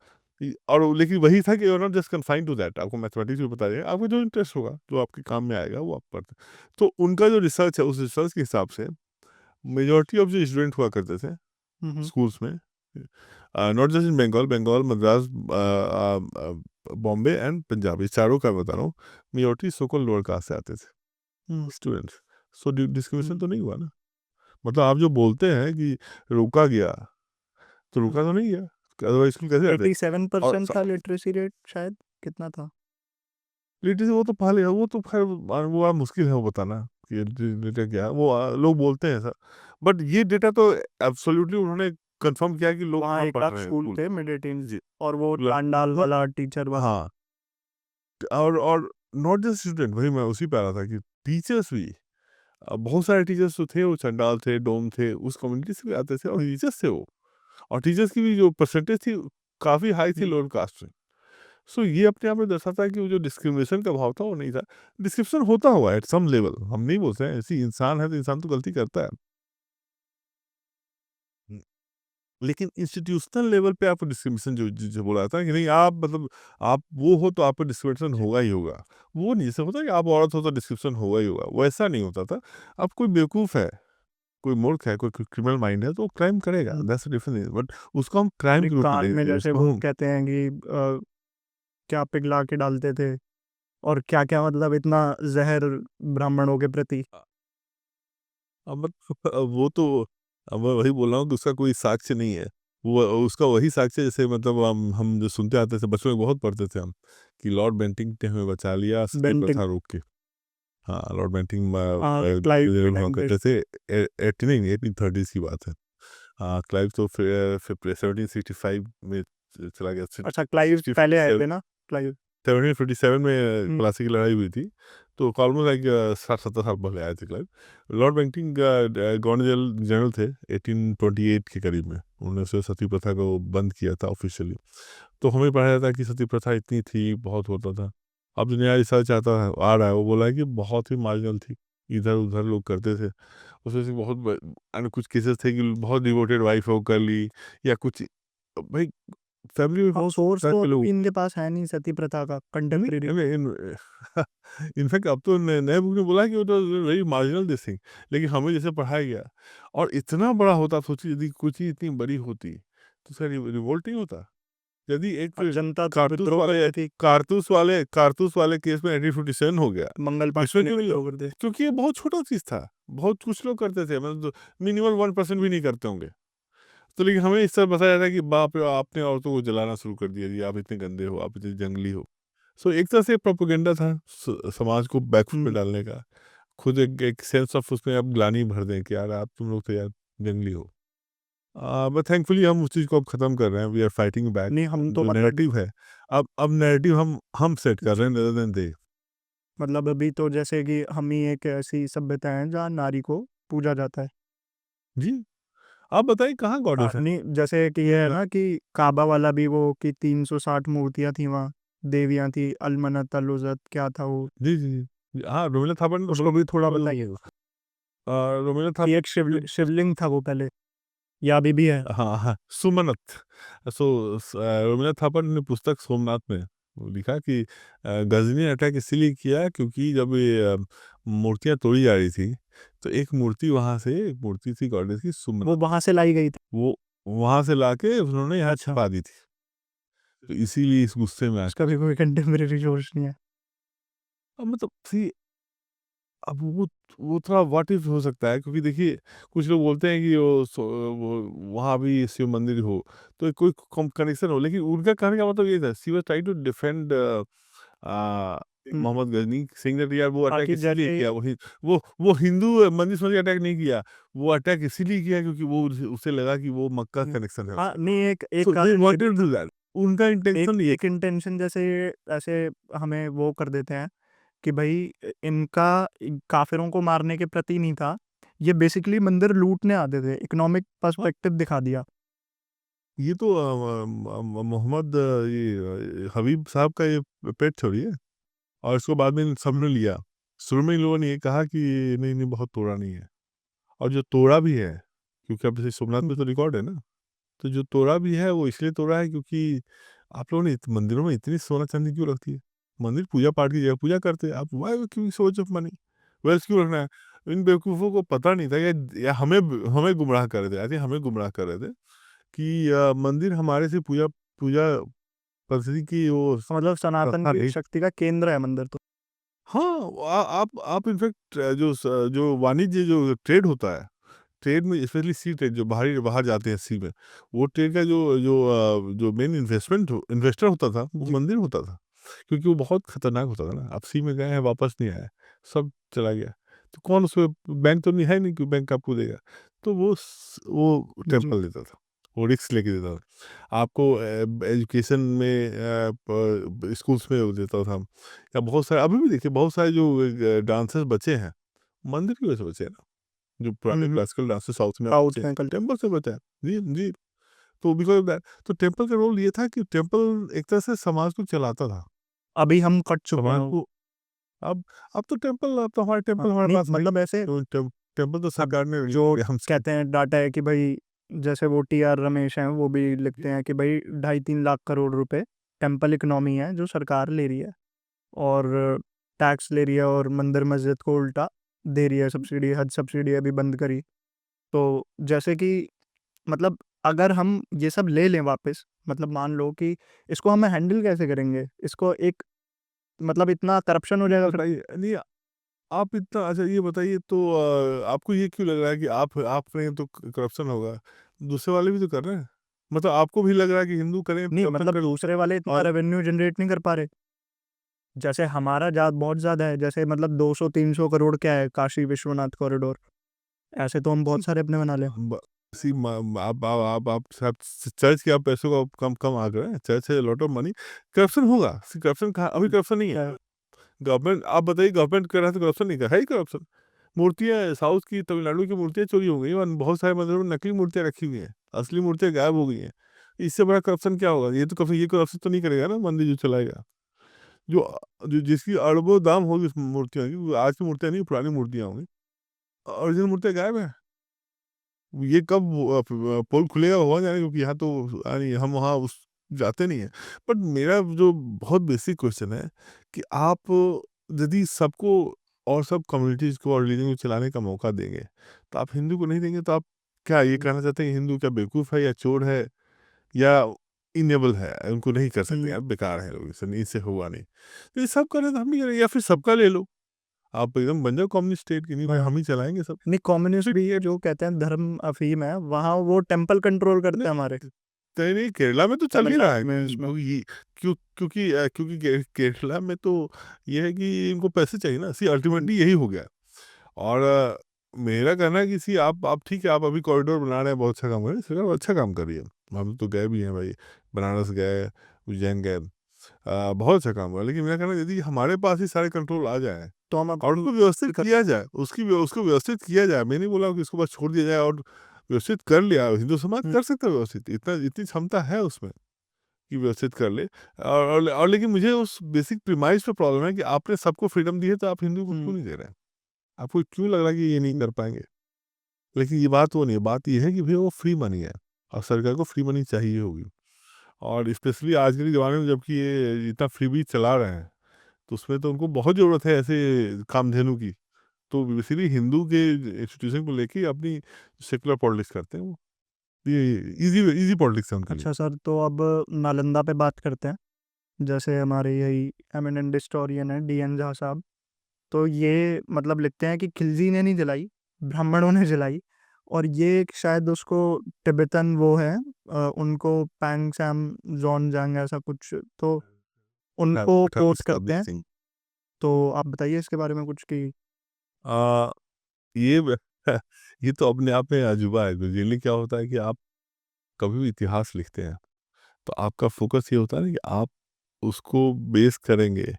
S2: और लेकिन वही था कि you are not just confined to that, आपको मैथमेटिक्स भी बता देगा, आपको जो इंटरेस्ट होगा, जो आपके काम में आएगा वो आप पढ़ते। तो उनका जो रिसर्च है, उस रिसर्च के हिसाब से मेजॉरिटी ऑफ जो स्टूडेंट हुआ करते थे स्कूल्स में, not just in Bengal, Madras, Bombay and Punjab, ये चारों का बता रहा हूँ, मेजॉरिटी सोकल लोअर कास्ट से आते थे स्टूडेंट्स। सो डिस्क्रिमिनेशन तो नहीं हुआ ना। मतलब आप जो बोलते हैं कि रोका गया, तो रोका तो नहीं गया, अदरवाइज स्कूल कैसे आते।
S1: 37% था लिटरेसी रेट शायद, कितना था?
S2: लिटरेसी वो तो पहले है, वो तो खैर वो मुश्किल है वो बताना कि डेटा क्या है, वो लोग बोलते हैं सर, बट ये डेटा तो एब्सोल्युटली उन्होंने कंफर्म किया कि लोग
S1: वहाँ
S2: कहाँ
S1: एक
S2: पढ़
S1: लाख
S2: रहे हैं
S1: स्कूल
S2: स्कूल।
S1: थे मिड 18
S2: जी।
S1: और वो
S2: मतलब
S1: चांडाल वाला टीचर वाला।
S2: हाँ, और नॉट जस्ट स्टूडेंट, वही मैं उसी पे आ रहा था कि टीचर्स भी, बहुत सारे टीचर्स तो थे, वो चंडाल थे, डोम थे, उस कम्युनिटी से भी आते थे और टीचर्स थे वो। और टीचर्स की भी जो परसेंटेज थी काफ़ी हाई थी
S1: हम्म।
S2: लोअर कास्ट में। सो ये अपने आप में दर्शाता है कि वो जो डिस्क्रिमिनेशन का भाव था वो नहीं था। डिस्क्रिप्शन होता हुआ एट सम लेवल, हम नहीं बोलते हैं, ऐसी इंसान है तो इंसान तो गलती करता है। हुँ, लेकिन इंस्टीट्यूशनल लेवल पे आपको डिस्क्रिमिनेशन जो जो बोला जाता है कि नहीं आप मतलब आप वो हो तो आप पे डिस्क्रिमिनेशन होगा ही होगा। वो नहीं, जैसे होता है कि आप औरत हो तो डिस्क्रिमिनेशन होगा ही होगा, वैसा नहीं होता था। अब कोई बेवकूफ़ है, कोई मूर्ख है, कोई क्रिमिनल माइंड है तो वो क्राइम करेगा,
S1: हम्म।
S2: दैट्स द डिफरेंस, बट उसको हम क्राइम
S1: एक
S2: के रूप में
S1: कान
S2: नहीं
S1: में
S2: लेते,
S1: जैसे
S2: उसको
S1: वो
S2: हम
S1: कहते हैं कि क्या पिघला के डालते थे और क्या क्या, मतलब इतना जहर ब्राह्मणों के प्रति।
S2: अब अब वो तो, अब मैं वही बोल रहा हूँ कि उसका कोई साक्ष्य नहीं है। वो उसका वही साक्ष्य जैसे मतलब हम जो सुनते आते थे, बचपन में बहुत पढ़ते थे हम, कि लॉर्ड बेंटिंक ने हमें बचा लिया सती
S1: बेंटिंग।
S2: प्रथा रोक के। हाँ, लॉर्ड बेंटिंक
S1: क्लाइव के
S2: हुआ
S1: टाइम पे।
S2: करते थे, 1830s की बात है। हाँ, क्लाइव तो फिर 1765 में चला गया,
S1: अच्छा, क्लाइव पहले आए थे ना, क्लाइव।
S2: 1757 में
S1: हम्म।
S2: प्लासी की लड़ाई हुई थी, तो ऑलमोस्ट लाइक 60-70 साल पहले आए थे Clive. Lord Bentinck governor general थे 1828 के करीब में, उन्होंने उसे सती प्रथा को बंद किया था ऑफिशियली। तो हमें पढ़ा जाता है कि सती प्रथा इतनी थी, बहुत होता था। अब जो नया रिसर्च आता है आ रहा है, वो बोला है कि बहुत ही मार्जिनल थी, इधर उधर लोग करते थे। उसमें से बहुत कुछ केसेस थे कि बहुत डिवोटेड वाइफ हो कर ली, या कुछ भाई फैमिली में बहुत
S1: सोर्स
S2: तरह
S1: तो
S2: के लोग।
S1: इनके पास है नहीं सती प्रथा का
S2: नहीं,
S1: कंटेम्प्रेरी।
S2: इनफैक्ट अब तो नए बुक ने बोला है कि वो तो वेरी मार्जिनल दिस थिंग, लेकिन हमें जैसे पढ़ाया गया और इतना बड़ा होता, सोचिए यदि कुछ ही इतनी बड़ी होती तो सर रिवोल्ट नहीं होता। यदि एक
S1: जनता तो
S2: कारतूस
S1: विद्रोह
S2: वाले
S1: करती थी,
S2: कारतूस वाले केस में 1857 हो गया,
S1: मंगल
S2: इसमें
S1: पांडे ने
S2: क्यों नहीं?
S1: विद्रोह कर दिया।
S2: क्योंकि ये बहुत छोटा चीज था, बहुत कुछ लोग करते थे, मतलब मिनिमम 1% भी नहीं करते होंगे। तो लेकिन हमें इस तरह बताया जाता है कि बाप रे, आपने औरतों को जलाना शुरू कर दिया जी, आप इतने गंदे हो, आप इतने जंगली हो। सो एक तरह से प्रोपेगेंडा था समाज को बैकफुट पे
S1: हम्म।
S2: डालने का। खुद एक सेंस ऑफ उसमें आप ग्लानि भर दें कि यार आप तुम लोग तो यार जंगली हो। बट थैंकफुली हम उस चीज़ को अब ख़त्म कर रहे हैं, वी आर फाइटिंग बैक।
S1: नहीं, हम तो
S2: जो
S1: मतलब
S2: नैरेटिव है, अब नैरेटिव हम सेट कर रहे हैं रेदर देन दे।
S1: मतलब अभी तो जैसे कि हम ही एक ऐसी सभ्यता है जहाँ नारी को पूजा जाता है।
S2: जी, आप बताइए कहाँ गॉडेस है?
S1: नहीं, जैसे कि ये है ना कि काबा वाला भी वो कि 360 मूर्तियां थी वहाँ, देवियां थी, अलमनत अलुजत क्या था वो,
S2: जी, जी, जी। हाँ, रोमिला थापा ने तो
S1: उसको भी थोड़ा
S2: बोला,
S1: बताइए।
S2: रोमिला
S1: कि
S2: थापा
S1: एक शिवलिंग था वो पहले, या अभी भी है।
S2: हाँ, हाँ, सुमनत। रवींद्रनाथ थापर ने पुस्तक सोमनाथ में वो लिखा कि गजनी अटैक इसीलिए किया क्योंकि जब ये मूर्तियाँ तोड़ी जा रही थी, तो एक मूर्ति वहाँ से, एक मूर्ति थी गॉडेस की
S1: वो
S2: सुमनत,
S1: वहां से लाई गई थी।
S2: वो वहाँ से लाके उन्होंने यहाँ
S1: अच्छा,
S2: छिपा दी थी। तो इसीलिए इस गुस्से में
S1: उसका
S2: आके,
S1: भी कोई कंटेम्प्रेरी सोर्स नहीं है।
S2: अब मतलब सी, अब वो थोड़ा व्हाट इफ हो सकता है, क्योंकि देखिए कुछ लोग बोलते हैं कि वो वहाँ भी शिव मंदिर हो, तो कोई कनेक्शन हो, लेकिन उनका कहने का मतलब ये था, she was trying to defend
S1: hmm.
S2: Mohammad Ghazni, Singh that यार वो अटैक
S1: बाकी
S2: इसीलिए
S1: जैसे
S2: किया, वो हिंदू मंदिर समझ के अटैक नहीं किया, वो अटैक इसीलिए किया क्योंकि वो उसे लगा कि वो मक्का
S1: हम्म,
S2: कनेक्शन है
S1: हाँ
S2: उसका।
S1: नहीं, एक एक
S2: सो दे
S1: कारण ये भी,
S2: वांटेड टू डू दैट, उनका
S1: एक
S2: इंटेंशन ये।
S1: एक इंटेंशन जैसे ऐसे हमें वो कर देते हैं कि भाई इनका काफिरों को मारने के प्रति नहीं था, ये बेसिकली मंदिर लूटने आते थे, इकोनॉमिक पर्सपेक्टिव दिखा दिया।
S2: ये तो मोहम्मद ये हबीब साहब का ये पेट थ्योरी है, और इसको बाद में इन सब ने लिया। शुरू में इन लोगों ने ये कहा कि नहीं नहीं बहुत तोड़ा नहीं है, और जो तोड़ा भी है, क्योंकि अब जैसे सोमनाथ में तो रिकॉर्ड है ना, तो जो तोड़ा भी है वो इसलिए तोड़ा है क्योंकि आप लोगों ने मंदिरों में इतनी सोना चांदी क्यों रखती है? मंदिर पूजा पाठ की जगह, पूजा करते हैं आप, वाई क्यों सोच ऑफ मनी, वेल्थ क्यों रखना है? इन बेवकूफ़ों को पता नहीं था, या हमें हमें गुमराह कर रहे थे, आई थिंक हमें गुमराह कर रहे थे कि मंदिर हमारे से पूजा पूजा पद्धति की वो
S1: मतलब सनातन
S2: प्रथा
S1: की
S2: नहीं।
S1: शक्ति का केंद्र है मंदिर तो।
S2: हाँ, आप इनफैक्ट जो वाणिज्य जो ट्रेड होता है, ट्रेड में स्पेशली सी ट्रेड जो बाहर जाते हैं सी में, वो ट्रेड का जो मेन इन्वेस्टर होता था वो
S1: जी।
S2: मंदिर होता था, क्योंकि वो बहुत खतरनाक होता था ना, आप सी में गए हैं वापस नहीं आए, सब चला गया, तो कौन उसमें बैंक तो नहीं है नहीं कि बैंक आपको देगा, तो वो
S1: जी।
S2: टेम्पल देता था, वो रिस्क लेके देता था आपको। एजुकेशन में स्कूल्स में वो देता था। या बहुत सारे अभी भी देखिए बहुत सारे जो डांसर्स बचे हैं मंदिर की वजह से बचे हैं ना, जो पुराने क्लासिकल डांसर साउथ में
S1: साउथ
S2: बचे
S1: में
S2: हैं, टेम्पल से बचे हैं। जी जी। तो बिकॉज ऑफ दैट तो टेम्पल का रोल ये था कि टेम्पल एक तरह से समाज को चलाता था।
S1: अभी हम कट चुके
S2: समाज
S1: हैं।
S2: को अब तो टेम्पल अब तो हमारे टेम्पल हमारे
S1: नहीं,
S2: पास नहीं
S1: मतलब ऐसे
S2: तो टेम्पल तो सरकार ने
S1: जो
S2: हम
S1: कहते हैं डाटा है कि भाई जैसे वो टी.आर. रमेश हैं वो भी लिखते हैं कि भाई 2.5-3 लाख करोड़ रुपए टेम्पल इकोनॉमी है जो सरकार ले रही है और टैक्स ले रही है और मंदिर मस्जिद को उल्टा दे रही है सब्सिडी, हज सब्सिडी अभी बंद करी। तो जैसे कि मतलब अगर हम ये सब ले लें वापस, मतलब मान लो कि इसको हम हैंडल कैसे करेंगे, इसको एक मतलब इतना करप्शन हो जाएगा फिर।
S2: बताइए नहीं आप इतना अच्छा ये बताइए तो आपको ये क्यों लग रहा है कि आप करें तो करप्शन होगा? दूसरे वाले भी तो कर रहे हैं। मतलब आपको भी लग रहा है कि हिंदू करें
S1: नहीं,
S2: करप्शन
S1: मतलब
S2: कर
S1: दूसरे वाले इतना
S2: और
S1: रेवेन्यू जनरेट नहीं कर पा रहे। जैसे हमारा बहुत ज़्यादा है, जैसे मतलब 200-300 करोड़ क्या है काशी विश्वनाथ कॉरिडोर, ऐसे तो हम बहुत सारे अपने बना लें।
S2: ब सी म आप सब चर्च के आप पैसों का कम कम आ रहे हैं। चर्च है लॉट ऑफ मनी। करप्शन होगा। सी करप्शन कहाँ अभी करप्शन नहीं है।
S1: क्या-
S2: गवर्नमेंट आप बताइए गवर्नमेंट कर रहा है तो करप्शन नहीं कर है ही करप्शन। मूर्तियाँ साउथ की तमिलनाडु की मूर्तियाँ चोरी हो गई और बहुत सारे मंदिरों में नकली मूर्तियाँ रखी हुई हैं। असली मूर्तियाँ गायब हो गई हैं। इससे बड़ा करप्शन क्या होगा? ये करप्शन तो नहीं करेगा ना मंदिर जो चलाएगा। जो जो जिसकी अरबों दाम होगी उस मूर्तियों की, वो आज की मूर्तियाँ नहीं पुरानी मूर्तियाँ होंगी। ओरिजिनल मूर्तियाँ गायब हैं। ये कब पोल खुलेगा भगवान जाने, क्योंकि यहाँ तो यानी हम वहाँ उस जाते नहीं हैं। बट मेरा जो बहुत बेसिक क्वेश्चन है कि आप यदि सबको और सब कम्युनिटीज़ को और रिलीजन को चलाने का मौका देंगे, तो आप हिंदू को नहीं देंगे तो आप क्या ये कहना चाहते हैं कि हिंदू क्या बेवकूफ़ है या चोर है या इनेबल है, उनको नहीं कर सकते यार, बेकार है लोग, इससे होगा नहीं। तो ये सब करें तो हम भी करें या फिर सबका ले लो। आप एकदम बन जाओ कम्युनिस्ट स्टेट की, नहीं भाई हम ही चलाएँगे सब।
S1: नहीं, कम्युनिस्ट भी है जो कहते हैं धर्म अफीम है, वहाँ वो टेम्पल कंट्रोल करते हैं हमारे
S2: नहीं, नहीं, केरला में तो चल ही रहा है।
S1: तमिलनाडु में इसमें।
S2: क्योंकि केरला में तो ये है कि इनको पैसे चाहिए ना, सी अल्टीमेटली यही हो गया है। और मेरा कहना है कि सी आप ठीक है, आप अभी कॉरिडोर बना रहे हैं, बहुत अच्छा काम कर रहे हैं, सरकार अच्छा काम कर रही है। हम तो गए भी हैं भाई, बनारस गए, उज्जैन गए, बहुत अच्छा काम हुआ। लेकिन मेरा कहना है यदि हमारे पास ही सारे कंट्रोल आ जाए
S1: तो हम
S2: और उनको व्यवस्थित किया जाए, उसको व्यवस्थित किया जाए। मैं नहीं बोला कि इसको बस छोड़ दिया जाए और व्यवस्थित कर लिया, हिंदू समाज कर सकता है व्यवस्थित, इतनी क्षमता है उसमें कि व्यवस्थित कर ले। और लेकिन मुझे उस बेसिक प्रीमाइस पे प्रॉब्लम है कि आपने सबको फ्रीडम दी है तो आप हिंदू को क्यों नहीं दे रहे हैं? आपको क्यों लग रहा है कि ये नहीं कर पाएंगे? लेकिन ये बात वो नहीं है, बात ये है कि भई वो फ्री मनी है और सरकार को फ्री मनी चाहिए होगी। और स्पेशली आज के ज़माने में जबकि ये इतना फ्रीबीज़ चला रहे हैं, तो उसमें तो उनको बहुत ज़रूरत है ऐसे कामधेनु की। तो बेसिकली हिंदू के इंस्टीट्यूशन को लेके अपनी सेकुलर पॉलिटिक्स करते हैं वो। ये ईज़ी पॉलिटिक्स है उनके लिए।
S1: अच्छा सर, तो अब नालंदा पे बात करते हैं। जैसे हमारे यही एमिनेंट हिस्टोरियन है डी.एन. झा साहब, तो ये मतलब लिखते हैं कि खिलजी ने नहीं जलाई, ब्राह्मणों ने जलाई। और ये एक शायद उसको तिब्बतन वो है, उनको पैंग सैम जॉनजांग ऐसा कुछ, तो उनको कोट करते हैं।
S2: सिंह।
S1: तो आप बताइए इसके बारे में कुछ कि
S2: अ, ये ब ये तो अपने आप में अजूबा है। बेसिकली क्या होता है कि आप कभी भी इतिहास लिखते हैं, तो आपका फ़ोकस ये होता है ना कि आप उसको बेस करेंगे,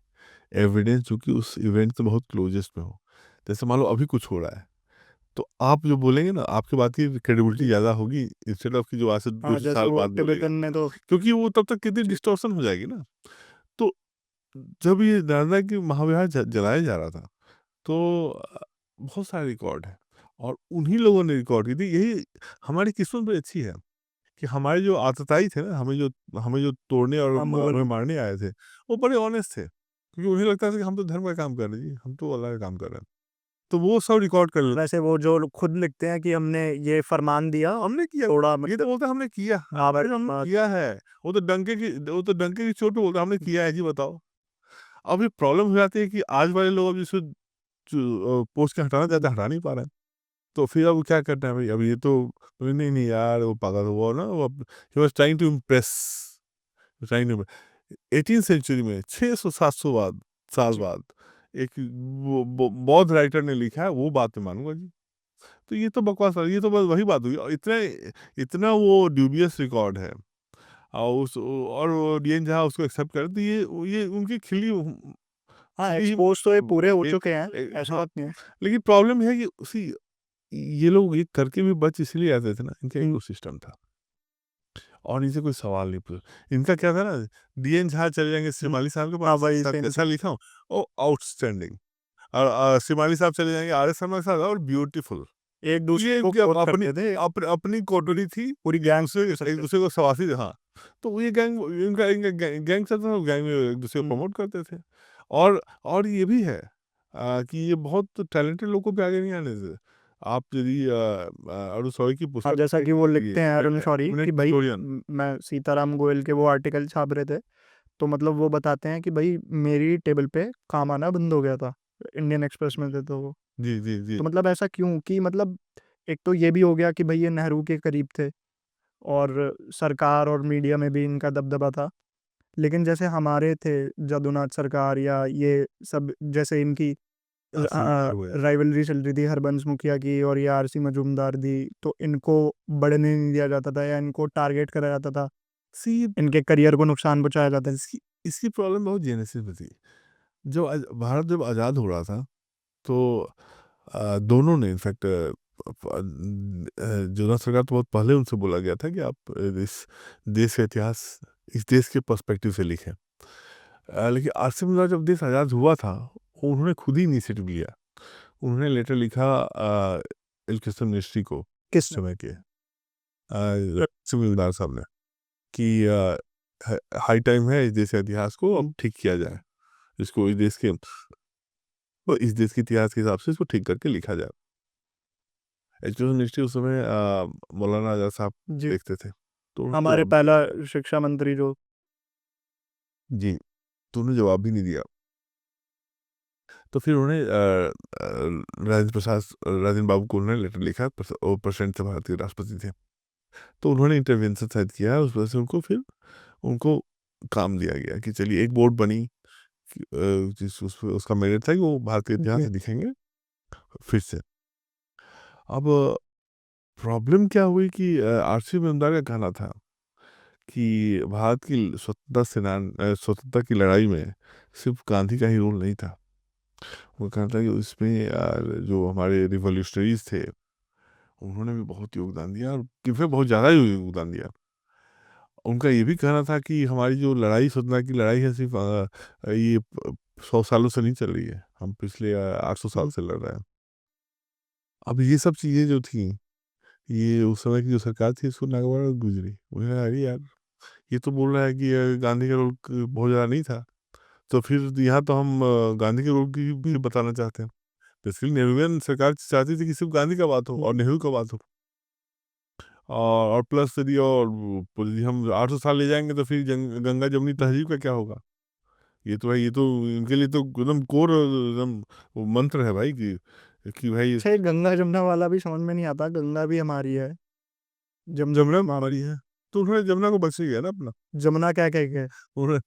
S2: एविडेंस जो कि उस इवेंट से बहुत क्लोज़ेस्ट में हो। जैसे मान लो अभी कुछ हो रहा है, तो आप जो बोलेंगे ना, आपकी बात की क्रेडिबिलिटी ज़्यादा होगी इंस्टेड ऑफ कि जो आज से
S1: हाँ,
S2: 200
S1: जैसे
S2: साल
S1: वो
S2: बाद बोलेगा।
S1: तिब्बतन ने तो
S2: क्योंकि वो तब तक कितनी डिस्टॉर्शन हो जाएगी ना। तो जब ये नालंदा की महाविहार जलाया जा रहा था, तो बहुत सारे रिकॉर्ड हैं और उन्हीं लोगों ने रिकॉर्ड की थी। यही हमारी किस्मत बड़ी अच्छी है कि हमारे जो आतताई थे ना, हमें जो तोड़ने और
S1: हाँ, मुगल।
S2: हमें मारने आए थे, वो बड़े ऑनेस्ट थे। क्योंकि उन्हें लगता था कि हम तो धर्म का काम कर रहे हैं जी, हम तो अल्लाह का काम कर रहे हैं। तो वो सब रिकॉर्ड कर लेते।
S1: वैसे वो जो लोग खुद लिखते हैं कि हमने ये फरमान दिया,
S2: हमने किया,
S1: थोड़ा
S2: ये तो बोलते हैं हमने किया।
S1: हाँ,
S2: अरे हमने किया है। वो तो डंके की चोट पे बोलते हैं हमने किया है जी, बताओ। अब ये प्रॉब्लम हो जाती है कि आज वाले लोग अब जिसको पोस्ट के हटाना चाहते हैं, हटा नहीं पा रहे हैं। तो फिर अब क्या करना है भाई? अब ये तो नहीं, नहीं यार वो पागल हुआ ना, वो he was trying to impress, trying to 18th century में 600-700 साल
S1: जी।
S2: बाद एक वो बौद्ध राइटर ने लिखा है, वो बात मैं मानूँगा जी। तो ये तो बकवास है, ये तो बस वही बात हुई। और इतना वो ड्यूबियस रिकॉर्ड है, और वो डीएन झा उसको एक्सेप्ट करे, तो ये उनकी
S1: हाँ,
S2: खिली
S1: एक्सपोज़ तो ये पूरे हो
S2: एक
S1: चुके हैं, ऐसी
S2: हाँ,
S1: बात नहीं है।
S2: लेकिन प्रॉब्लम ये है कि ये लोग ये करके भी बच इसलिए आते थे ना, इनका इकोसिस्टम था और इनसे कोई सवाल नहीं पूछा। इनका क्या था ना, डीएन झा चले जाएंगे श्रीमाली साहब के
S1: हाँ,
S2: पास,
S1: वही
S2: सर
S1: सेम
S2: कैसा लिखा हूँ, ओ आउटस्टैंडिंग। और श्रीमाली साहब चले जाएंगे आर एस शर्मा के साथ, और ब्यूटीफुल।
S1: एक दूसरे
S2: ये
S1: को
S2: इनकी
S1: कोट
S2: अपनी
S1: करते थे,
S2: अपनी कोटरी थी,
S1: पूरी
S2: एक
S1: गैंग
S2: दूसरे
S1: कह सकते
S2: एक
S1: हैं।
S2: दूसरे को सवासी थे, हाँ। तो ये गैंग, इनका गैंग चलता था, गैंग में एक दूसरे को
S1: हुँ,
S2: प्रमोट करते थे। और ये भी है कि ये बहुत टैलेंटेड लोगों पे आगे नहीं आने देते। आप यदि अरुण शौरी की
S1: हाँ,
S2: पुस्तक
S1: जैसा कि वो लिखते हैं अरुण शौरी कि
S2: एमिनेंट
S1: भाई
S2: हिस्टोरियन।
S1: मैं सीताराम गोयल के वो आर्टिकल छाप रहे थे, तो मतलब वो बताते हैं कि भाई मेरी टेबल पे काम आना बंद हो गया था, इंडियन एक्सप्रेस में थे तो वो।
S2: जी, जी, जी।
S1: तो मतलब ऐसा क्यों कि मतलब एक तो ये भी हो गया कि भाई ये नेहरू के करीब थे और सरकार और मीडिया में भी इनका दबदबा था। लेकिन जैसे हमारे थे जदुनाथ सरकार या ये सब, जैसे इनकी
S2: हुए।
S1: राइवलरी चल रही थी हरबंस मुखिया की और ये आरसी मजूमदार दी, तो इनको बढ़ने नहीं दिया जाता था या इनको टारगेट करा जाता था,
S2: सी
S1: इनके करियर को नुकसान पहुंचाया जाता था।
S2: इसकी प्रॉब्लम बहुत जेनेसिस में थी। भारत जब आज़ाद हो रहा था, तो दोनों ने इनफैक्ट जोनास सरकार तो बहुत पहले उनसे बोला गया था कि आप इस देश का इतिहास इस देश के पर्सपेक्टिव से लिखें। लेकिन आसिफ मुल्ला जब देश आज़ाद हुआ था, उन्होंने खुद ही इनिशिएटिव लिया। उन्होंने लेटर लिखा एजुकेशन मिनिस्ट्री को,
S1: किस
S2: समय के सिमरदार साहब ने, कि हाई टाइम है इस देश के इतिहास को अब ठीक किया जाए, इसको इस देश के इतिहास के हिसाब से इसको ठीक करके लिखा जाए। एजुकेशन मिनिस्ट्री उस समय मौलाना आजाद साहब
S1: जी,
S2: देखते थे, तो उन्होंने
S1: हमारे
S2: जवाब
S1: पहला शिक्षा मंत्री जो
S2: जी, तो उन्होंने जवाब भी नहीं दिया। तो फिर उन्होंने राजेंद्र बाबू को उन्होंने लेटर लिखा, वो प्रेसिडेंट थे, भारत के राष्ट्रपति थे। तो उन्होंने इंटरवेंशन शायद किया, उस वजह से उनको काम दिया गया कि चलिए एक बोर्ड बनी, उसका मैंडेट था कि वो भारत के इतिहास से लिखेंगे फिर से। अब प्रॉब्लम क्या हुई कि आरसी मजूमदार का कहना था कि भारत की स्वतंत्रता की लड़ाई में सिर्फ गांधी का ही रोल नहीं था। वो कहना था कि इसमें जो हमारे रिवॉल्यूशनरीज थे, उन्होंने भी बहुत योगदान दिया, और किसी बहुत ज़्यादा ही योगदान दिया। उनका ये भी कहना था कि हमारी जो स्वतंत्रता की लड़ाई है, सिर्फ ये 100 सालों से नहीं चल रही है, हम पिछले 800 साल से लड़ रहे हैं। अब ये सब चीज़ें जो थी, ये उस समय की जो सरकार थी, इसको नागवार गुजरी। मुझे लगा, अरे यार, ये तो बोल रहा है कि गांधी का रोल बहुत ज़्यादा नहीं था, तो फिर यहाँ तो हम गांधी के रोल की भी बताना चाहते हैं। बेसिकली नेहरूवियन सरकार चाहती थी कि सिर्फ गांधी का बात हो और नेहरू का बात हो, और प्लस यदि हम 800 साल ले जाएंगे, तो फिर गंगा जमुनी तहजीब का क्या होगा। ये तो इनके लिए तो एकदम कोर, एकदम वो मंत्र है भाई, कि भाई
S1: अच्छा, ये गंगा जमुना वाला भी समझ में नहीं आता, गंगा भी हमारी है,
S2: जमुना हमारी है, तो उन्होंने जमुना को बच गया ना अपना।
S1: जमुना क्या कह के
S2: उन्होंने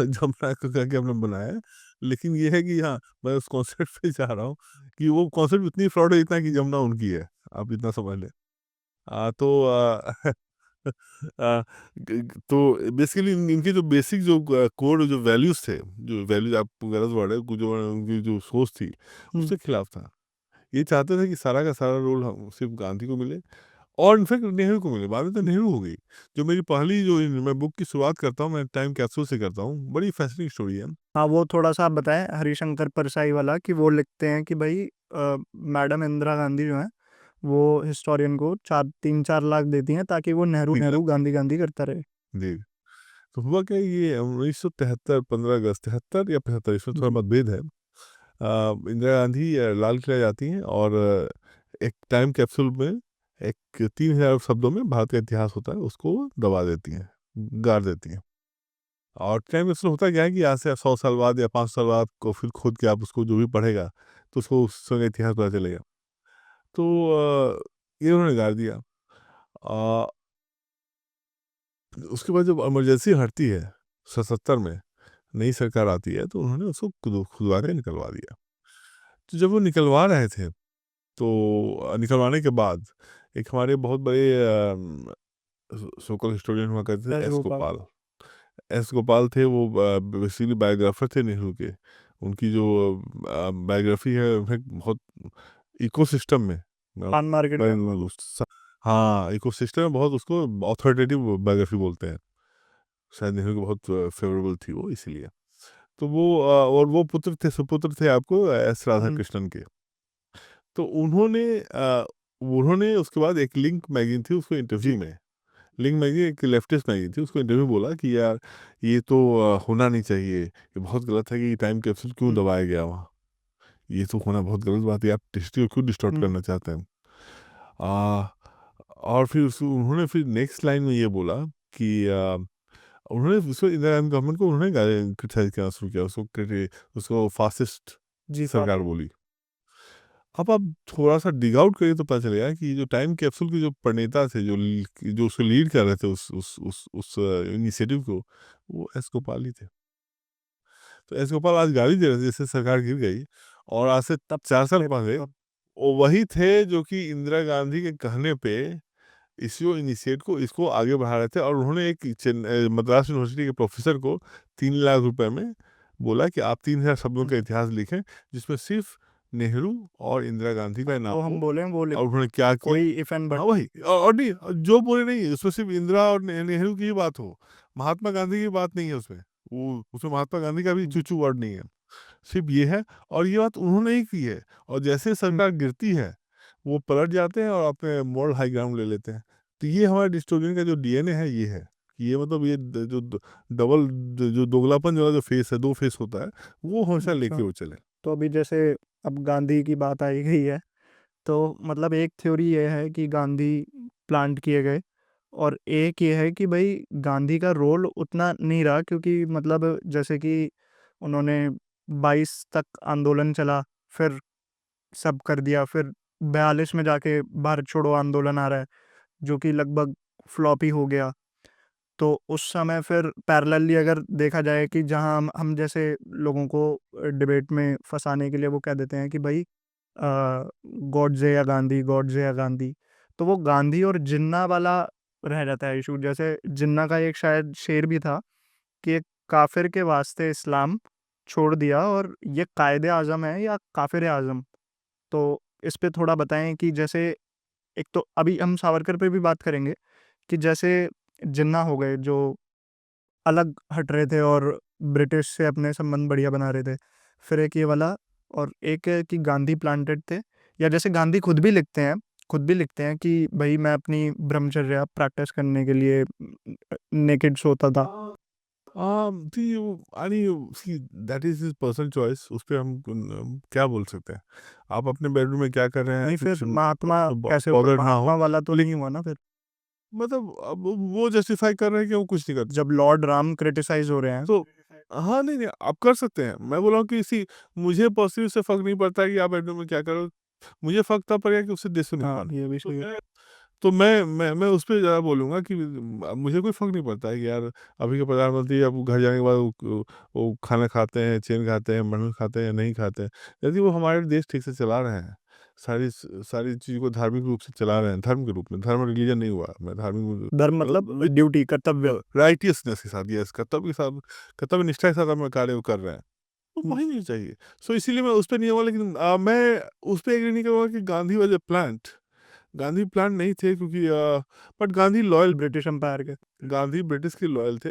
S2: जमुना को करके अपना बनाया है। लेकिन ये है कि हाँ, मैं उस कॉन्सेप्ट पे जा रहा हूँ कि वो कॉन्सेप्ट इतनी फ्रॉड है, इतना कि जमुना उनकी है, आप इतना समझ लें। तो तो बेसिकली इनके जो बेसिक जो कोर जो वैल्यूज थे, जो वैल्यूज, आप गलत वर्ड है, जो उनकी जो सोच थी, उसके खिलाफ था। ये चाहते थे कि सारा का सारा रोल सिर्फ गांधी को मिले, और इनफैक्ट नेहरू को मिले। बाद में तो नेहरू हो गई। जो मेरी पहली जो मैं बुक की शुरुआत करता हूँ, मैं टाइम कैप्सूल से करता हूँ, बड़ी फैसिनेटिंग स्टोरी है।
S1: हाँ, वो थोड़ा सा आप बताएं, हरिशंकर परसाई वाला, कि वो लिखते हैं कि भाई मैडम इंदिरा गांधी जो है वो हिस्टोरियन को 3-4 लाख देती हैं ताकि वो नेहरू नेहरू गांधी गांधी करता रहे।
S2: जी, तो हुआ क्या, ये 1973, 15 अगस्त 73 या 75, इसमें थोड़ा
S1: जी।
S2: मतभेद है। इंदिरा गांधी लाल किला जाती हैं, और एक टाइम कैप्सूल में एक 3000 शब्दों में भारत का इतिहास होता है, उसको दबा देती हैं, गाड़ देती हैं। और टाइम कैप्सूल होता क्या है कि आज से 100 साल बाद या 500 साल बाद को फिर खोद के आप उसको, जो भी पढ़ेगा, तो उसको उस समय का इतिहास पता चलेगा। तो ये उन्होंने गाड़ दिया। अ, उसके बाद जब इमरजेंसी हटती है 77 में, नई सरकार आती है, तो उन्होंने उसको खुदवा के निकलवा दिया। तो जब वो निकलवा रहे थे, तो निकलवाने के बाद एक हमारे बहुत बड़े सोकल हिस्टोरियन हुआ करते थे,
S1: S
S2: S
S1: Gopal.
S2: Gopal. S Gopal थे, वो बेसिकली बायोग्राफर थे नेहरू के। उनकी जो बायोग्राफी है उन्हें बहुत इकोसिस्टम में
S1: पान मार्केट का।
S2: हाँ, इकोसिस्टम में बहुत उसको ऑथोरिटेटिव बायोग्राफी बोलते हैं। शायद नेहरू को बहुत फेवरेबल थी वो, इसीलिए। तो वो और वो पुत्र थे, सुपुत्र थे आपको एस राधा कृष्णन के। तो उन्होंने उसके बाद एक लिंक मैगजीन थी, उसको इंटरव्यू में, लिंक मैगजीन एक लेफ्टिस्ट मैगजीन थी, उसको इंटरव्यू बोला कि यार ये तो होना नहीं चाहिए, ये बहुत गलत है कि टाइम कैप्सूल क्यों दबाया गया वहाँ, ये तो होना बहुत गलत बात है, आप हिस्ट्री को क्यों डिस्टॉर्ट करना चाहते हैं। आ, और फिर उन्होंने फिर नेक्स्ट लाइन में ये बोला कि उन्होंने उसको इंदिरा गांधी गवर्नमेंट को उन्होंने क्रिटिसाइज करना शुरू किया, उसको फासिस्ट
S1: जी
S2: सरकार बोली। अब आप थोड़ा सा डिग आउट करिए तो पता चलेगा कि जो टाइम कैप्सूल के जो प्रणेता थे, जो उसको लीड कर रहे थे उस इनिशिएटिव को, वो एस गोपाल ही थे। तो एस गोपाल आज गाली दे रहे थे जैसे सरकार गिर गई, और आज से तब 4 साल पहले वो वही थे जो कि इंदिरा गांधी के कहने पे इसको आगे बढ़ा रहे थे। और उन्होंने एक मद्रास यूनिवर्सिटी के प्रोफेसर को 3 लाख रुपए में बोला कि आप 3000 शब्दों का इतिहास लिखें, जिसमें सिर्फ नेहरू और इंदिरा गांधी का नाम
S1: तो हम
S2: हो।
S1: बोले बोले
S2: और उन्होंने क्या किया,
S1: कोई इफ एंड बट।
S2: हाँ वही, और नहीं, जो बोले नहीं, उसमें सिर्फ इंदिरा और नेहरू की ही बात हो, महात्मा गांधी की बात नहीं है उसमें। उसमें महात्मा गांधी का भी चूचू वर्ड नहीं है, सिर्फ ये है। और ये बात उन्होंने ही की है। और जैसे सरकार गिरती है, वो पलट जाते हैं और अपने मॉरल हाई ग्राउंड ले लेते हैं। तो ये हमारे डिस्टोरियन का जो डीएनए है, ये है कि ये मतलब ये जो डबल, जो दोगलापन वाला जो फेस है, 2 फेस होता है, वो हमेशा लेके वो चले।
S1: तो अभी जैसे अब गांधी की बात आई गई है, तो मतलब एक थ्योरी ये है कि गांधी प्लांट किए गए, और एक ये है कि भाई गांधी का रोल उतना नहीं रहा, क्योंकि मतलब जैसे कि उन्होंने 22 तक आंदोलन चला, फिर सब कर दिया, फिर 42 में जाके भारत छोड़ो आंदोलन आ रहा है, जो कि लगभग फ्लॉप ही हो गया। तो उस समय फिर पैरेलली अगर देखा जाए कि जहाँ हम जैसे लोगों को डिबेट में फंसाने के लिए वो कह देते हैं कि भाई गॉडजे या गांधी, गॉडजे या गांधी, तो वो गांधी और जिन्ना वाला रह जाता है इशू। जैसे जिन्ना का एक शायद शेर भी था कि एक काफिर के वास्ते इस्लाम छोड़ दिया, और ये कायदे आज़म है या काफिर आज़म। तो इस पे थोड़ा बताएं कि जैसे एक तो अभी हम सावरकर पे भी बात करेंगे कि जैसे जिन्ना हो गए जो अलग हट रहे थे और ब्रिटिश से अपने संबंध बढ़िया बना रहे थे, फिर एक ये वाला, और एक है कि गांधी प्लांटेड थे, या जैसे गांधी खुद भी लिखते हैं कि भाई मैं अपनी ब्रह्मचर्या प्रैक्टिस करने के लिए नेकेड सोता था।
S2: That is his personal choice, उस पर हम क्या बोल सकते हैं। आप अपने बेडरूम में क्या कर रहे हैं,
S1: नहीं, फिर
S2: कुछ
S1: महात्मा कैसे
S2: बॉदर ना
S1: महात्मा
S2: हो,
S1: वाला तो नहीं हुआ ना फिर,
S2: मतलब अब वो जस्टिफाई कर रहे हैं कि वो कुछ नहीं करते।
S1: जब लॉर्ड राम क्रिटिसाइज हो रहे हैं।
S2: तो हाँ, नहीं नहीं, आप कर सकते हैं। मैं बोला हूँ कि इसी, मुझे पर्सनली से फर्क नहीं पड़ता कि आप बेडरूम में क्या करो, मुझे फर्क तब पड़ेगा कि उससे देश से
S1: हाँ,
S2: नुकसान हो।
S1: ये भी
S2: तो
S1: सही है।
S2: तो मैं उस पे ज़्यादा बोलूँगा कि मुझे कोई फ़र्क नहीं पड़ता है कि यार अभी के प्रधानमंत्री अब घर जाने के बाद वो खाना खाते हैं, चेन खाते हैं, मटन खाते हैं या नहीं खाते हैं। यदि वो हमारे देश ठीक से चला रहे हैं, सारी चीज़ को धार्मिक रूप से चला रहे हैं, धर्म के रूप में, धर्म रिलीजन नहीं हुआ, मैं धार्मिक
S1: धर्म मतलब ड्यूटी, कर्तव्य।
S2: राइटियसनेस के साथ, यस, कर्तव्य के साथ, कर्तव्य निष्ठा के साथ अपना कार्य कर रहे हैं, तो वही नहीं चाहिए। सो इसीलिए मैं उस पे नहीं हुआ। लेकिन मैं उस पे एग्री नहीं करूँगा कि Gandhi was a plant. Gandhi plant नहीं थे, क्योंकि but Gandhi loyal,
S1: British empire के।
S2: गांधी ब्रिटिश के लॉयल थे।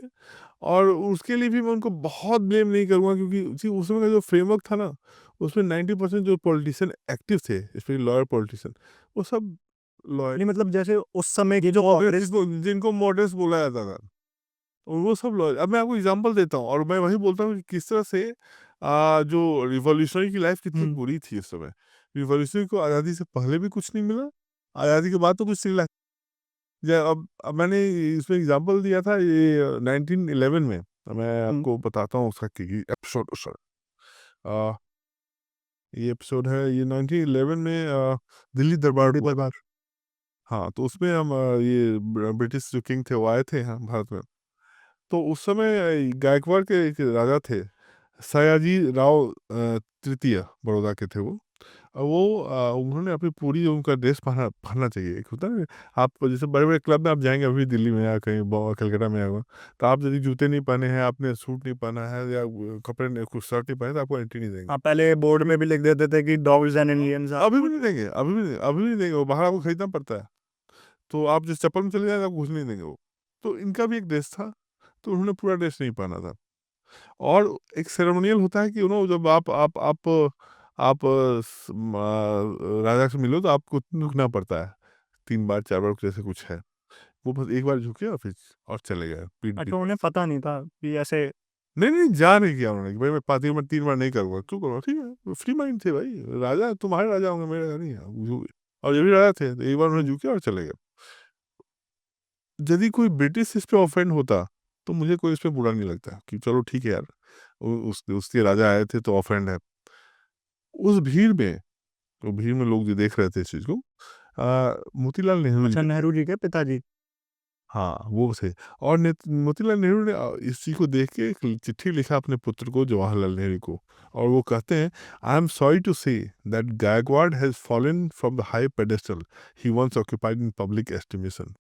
S2: और उसके लिए भी मैं उनको बहुत ब्लेम नहीं करूँगा, क्योंकि उस समय का जो फ्रेमवर्क था ना, उसमें 90% जो पॉलिटिशियन एक्टिव थे, स्पेशली लॉयल पॉलिटिशियन, वो सब लॉयल,
S1: नहीं मतलब जैसे उस समय की जो
S2: जिनको मॉडरेट्स बोला जाता था, और वो सब लॉयल। अब मैं आपको एग्जांपल देता हूँ, और मैं वही बोलता हूँ कि किस तरह से जो रिवॉल्यूशनरी की लाइफ कितनी बुरी थी उस समय। रिवॉल्यूशनरी को आज़ादी से पहले भी कुछ नहीं मिला, आज़ादी के बाद तो कुछ नहीं मिला। अब मैंने इसमें एग्जांपल दिया था ये 1911 में, मैं आपको बताता हूँ उसका एपिसोड। ये एपिसोड है, ये 1911 में दिल्ली दरबार। हाँ, तो उसमें हम ये ब्रिटिश जो किंग थे वो आए थे यहाँ भारत में। तो उस समय गायकवाड़ के एक राजा थे, सयाजी राव तृतीय, बड़ौदा के थे वो। उन्होंने अपनी पूरी उनका ड्रेस पहनना पहनना चाहिए। एक होता है ना, आप जैसे बड़े-बड़े क्लब में आप जाएँगे अभी दिल्ली में या कहीं कलकत्ता में या तो आप यदि जूते नहीं पहने हैं, आपने सूट नहीं पहना है या कपड़े नहीं कुछ शर्ट नहीं पहने तो आपको एंट्री नहीं देंगे।
S1: हाँ, पहले बोर्ड में भी लिख देते थे कि डॉग्स एंड इंडियंस
S2: अभी भी नहीं देंगे, अभी भी नहीं देंगे, वो बाहर आपको खरीदना पड़ता है। तो आप जिस चप्पल में चले जाएँ आपको कुछ नहीं देंगे वो। तो इनका भी एक ड्रेस था, तो उन्होंने पूरा ड्रेस नहीं पहना था। और एक सेरेमोनियल होता है कि जब आप राजा से मिलो तो आपको झुकना पड़ता है। 3 बार 4 बार कुछ ऐसे कुछ है। वो बस एक बार झुके और फिर और चले गए पीठ
S1: अच्छा,
S2: दिखा
S1: उन्हें पता नहीं था कि ऐसे
S2: नहीं, जा नहीं किया उन्होंने कि भाई मैं 3 बार नहीं करूँगा। क्यों करूँगा? ठीक है, फ्री माइंड थे भाई। राजा तुम्हारे राजा होंगे, मेरे राजा नहीं है। और ये भी राजा थे, तो एक बार उन्होंने झुके और चले गए। यदि कोई ब्रिटिश इस पे ऑफेंड होता, तो मुझे कोई इसमें बुरा नहीं लगता कि चलो ठीक है यार, उसके राजा आए थे तो ऑफेंड है। उस भीड़ में तो भीड़ में लोग जो देख रहे थे इस चीज़ को मोतीलाल नेहरू
S1: अच्छा,
S2: जी
S1: नेहरू जी के पिताजी।
S2: हाँ, वो थे। और मोतीलाल नेहरू ने इस चीज़ को देख के एक चिट्ठी लिखा अपने पुत्र को जवाहरलाल नेहरू को और वो कहते हैं I am sorry to say that Gaikwad has fallen from the high pedestal he once occupied in public estimation.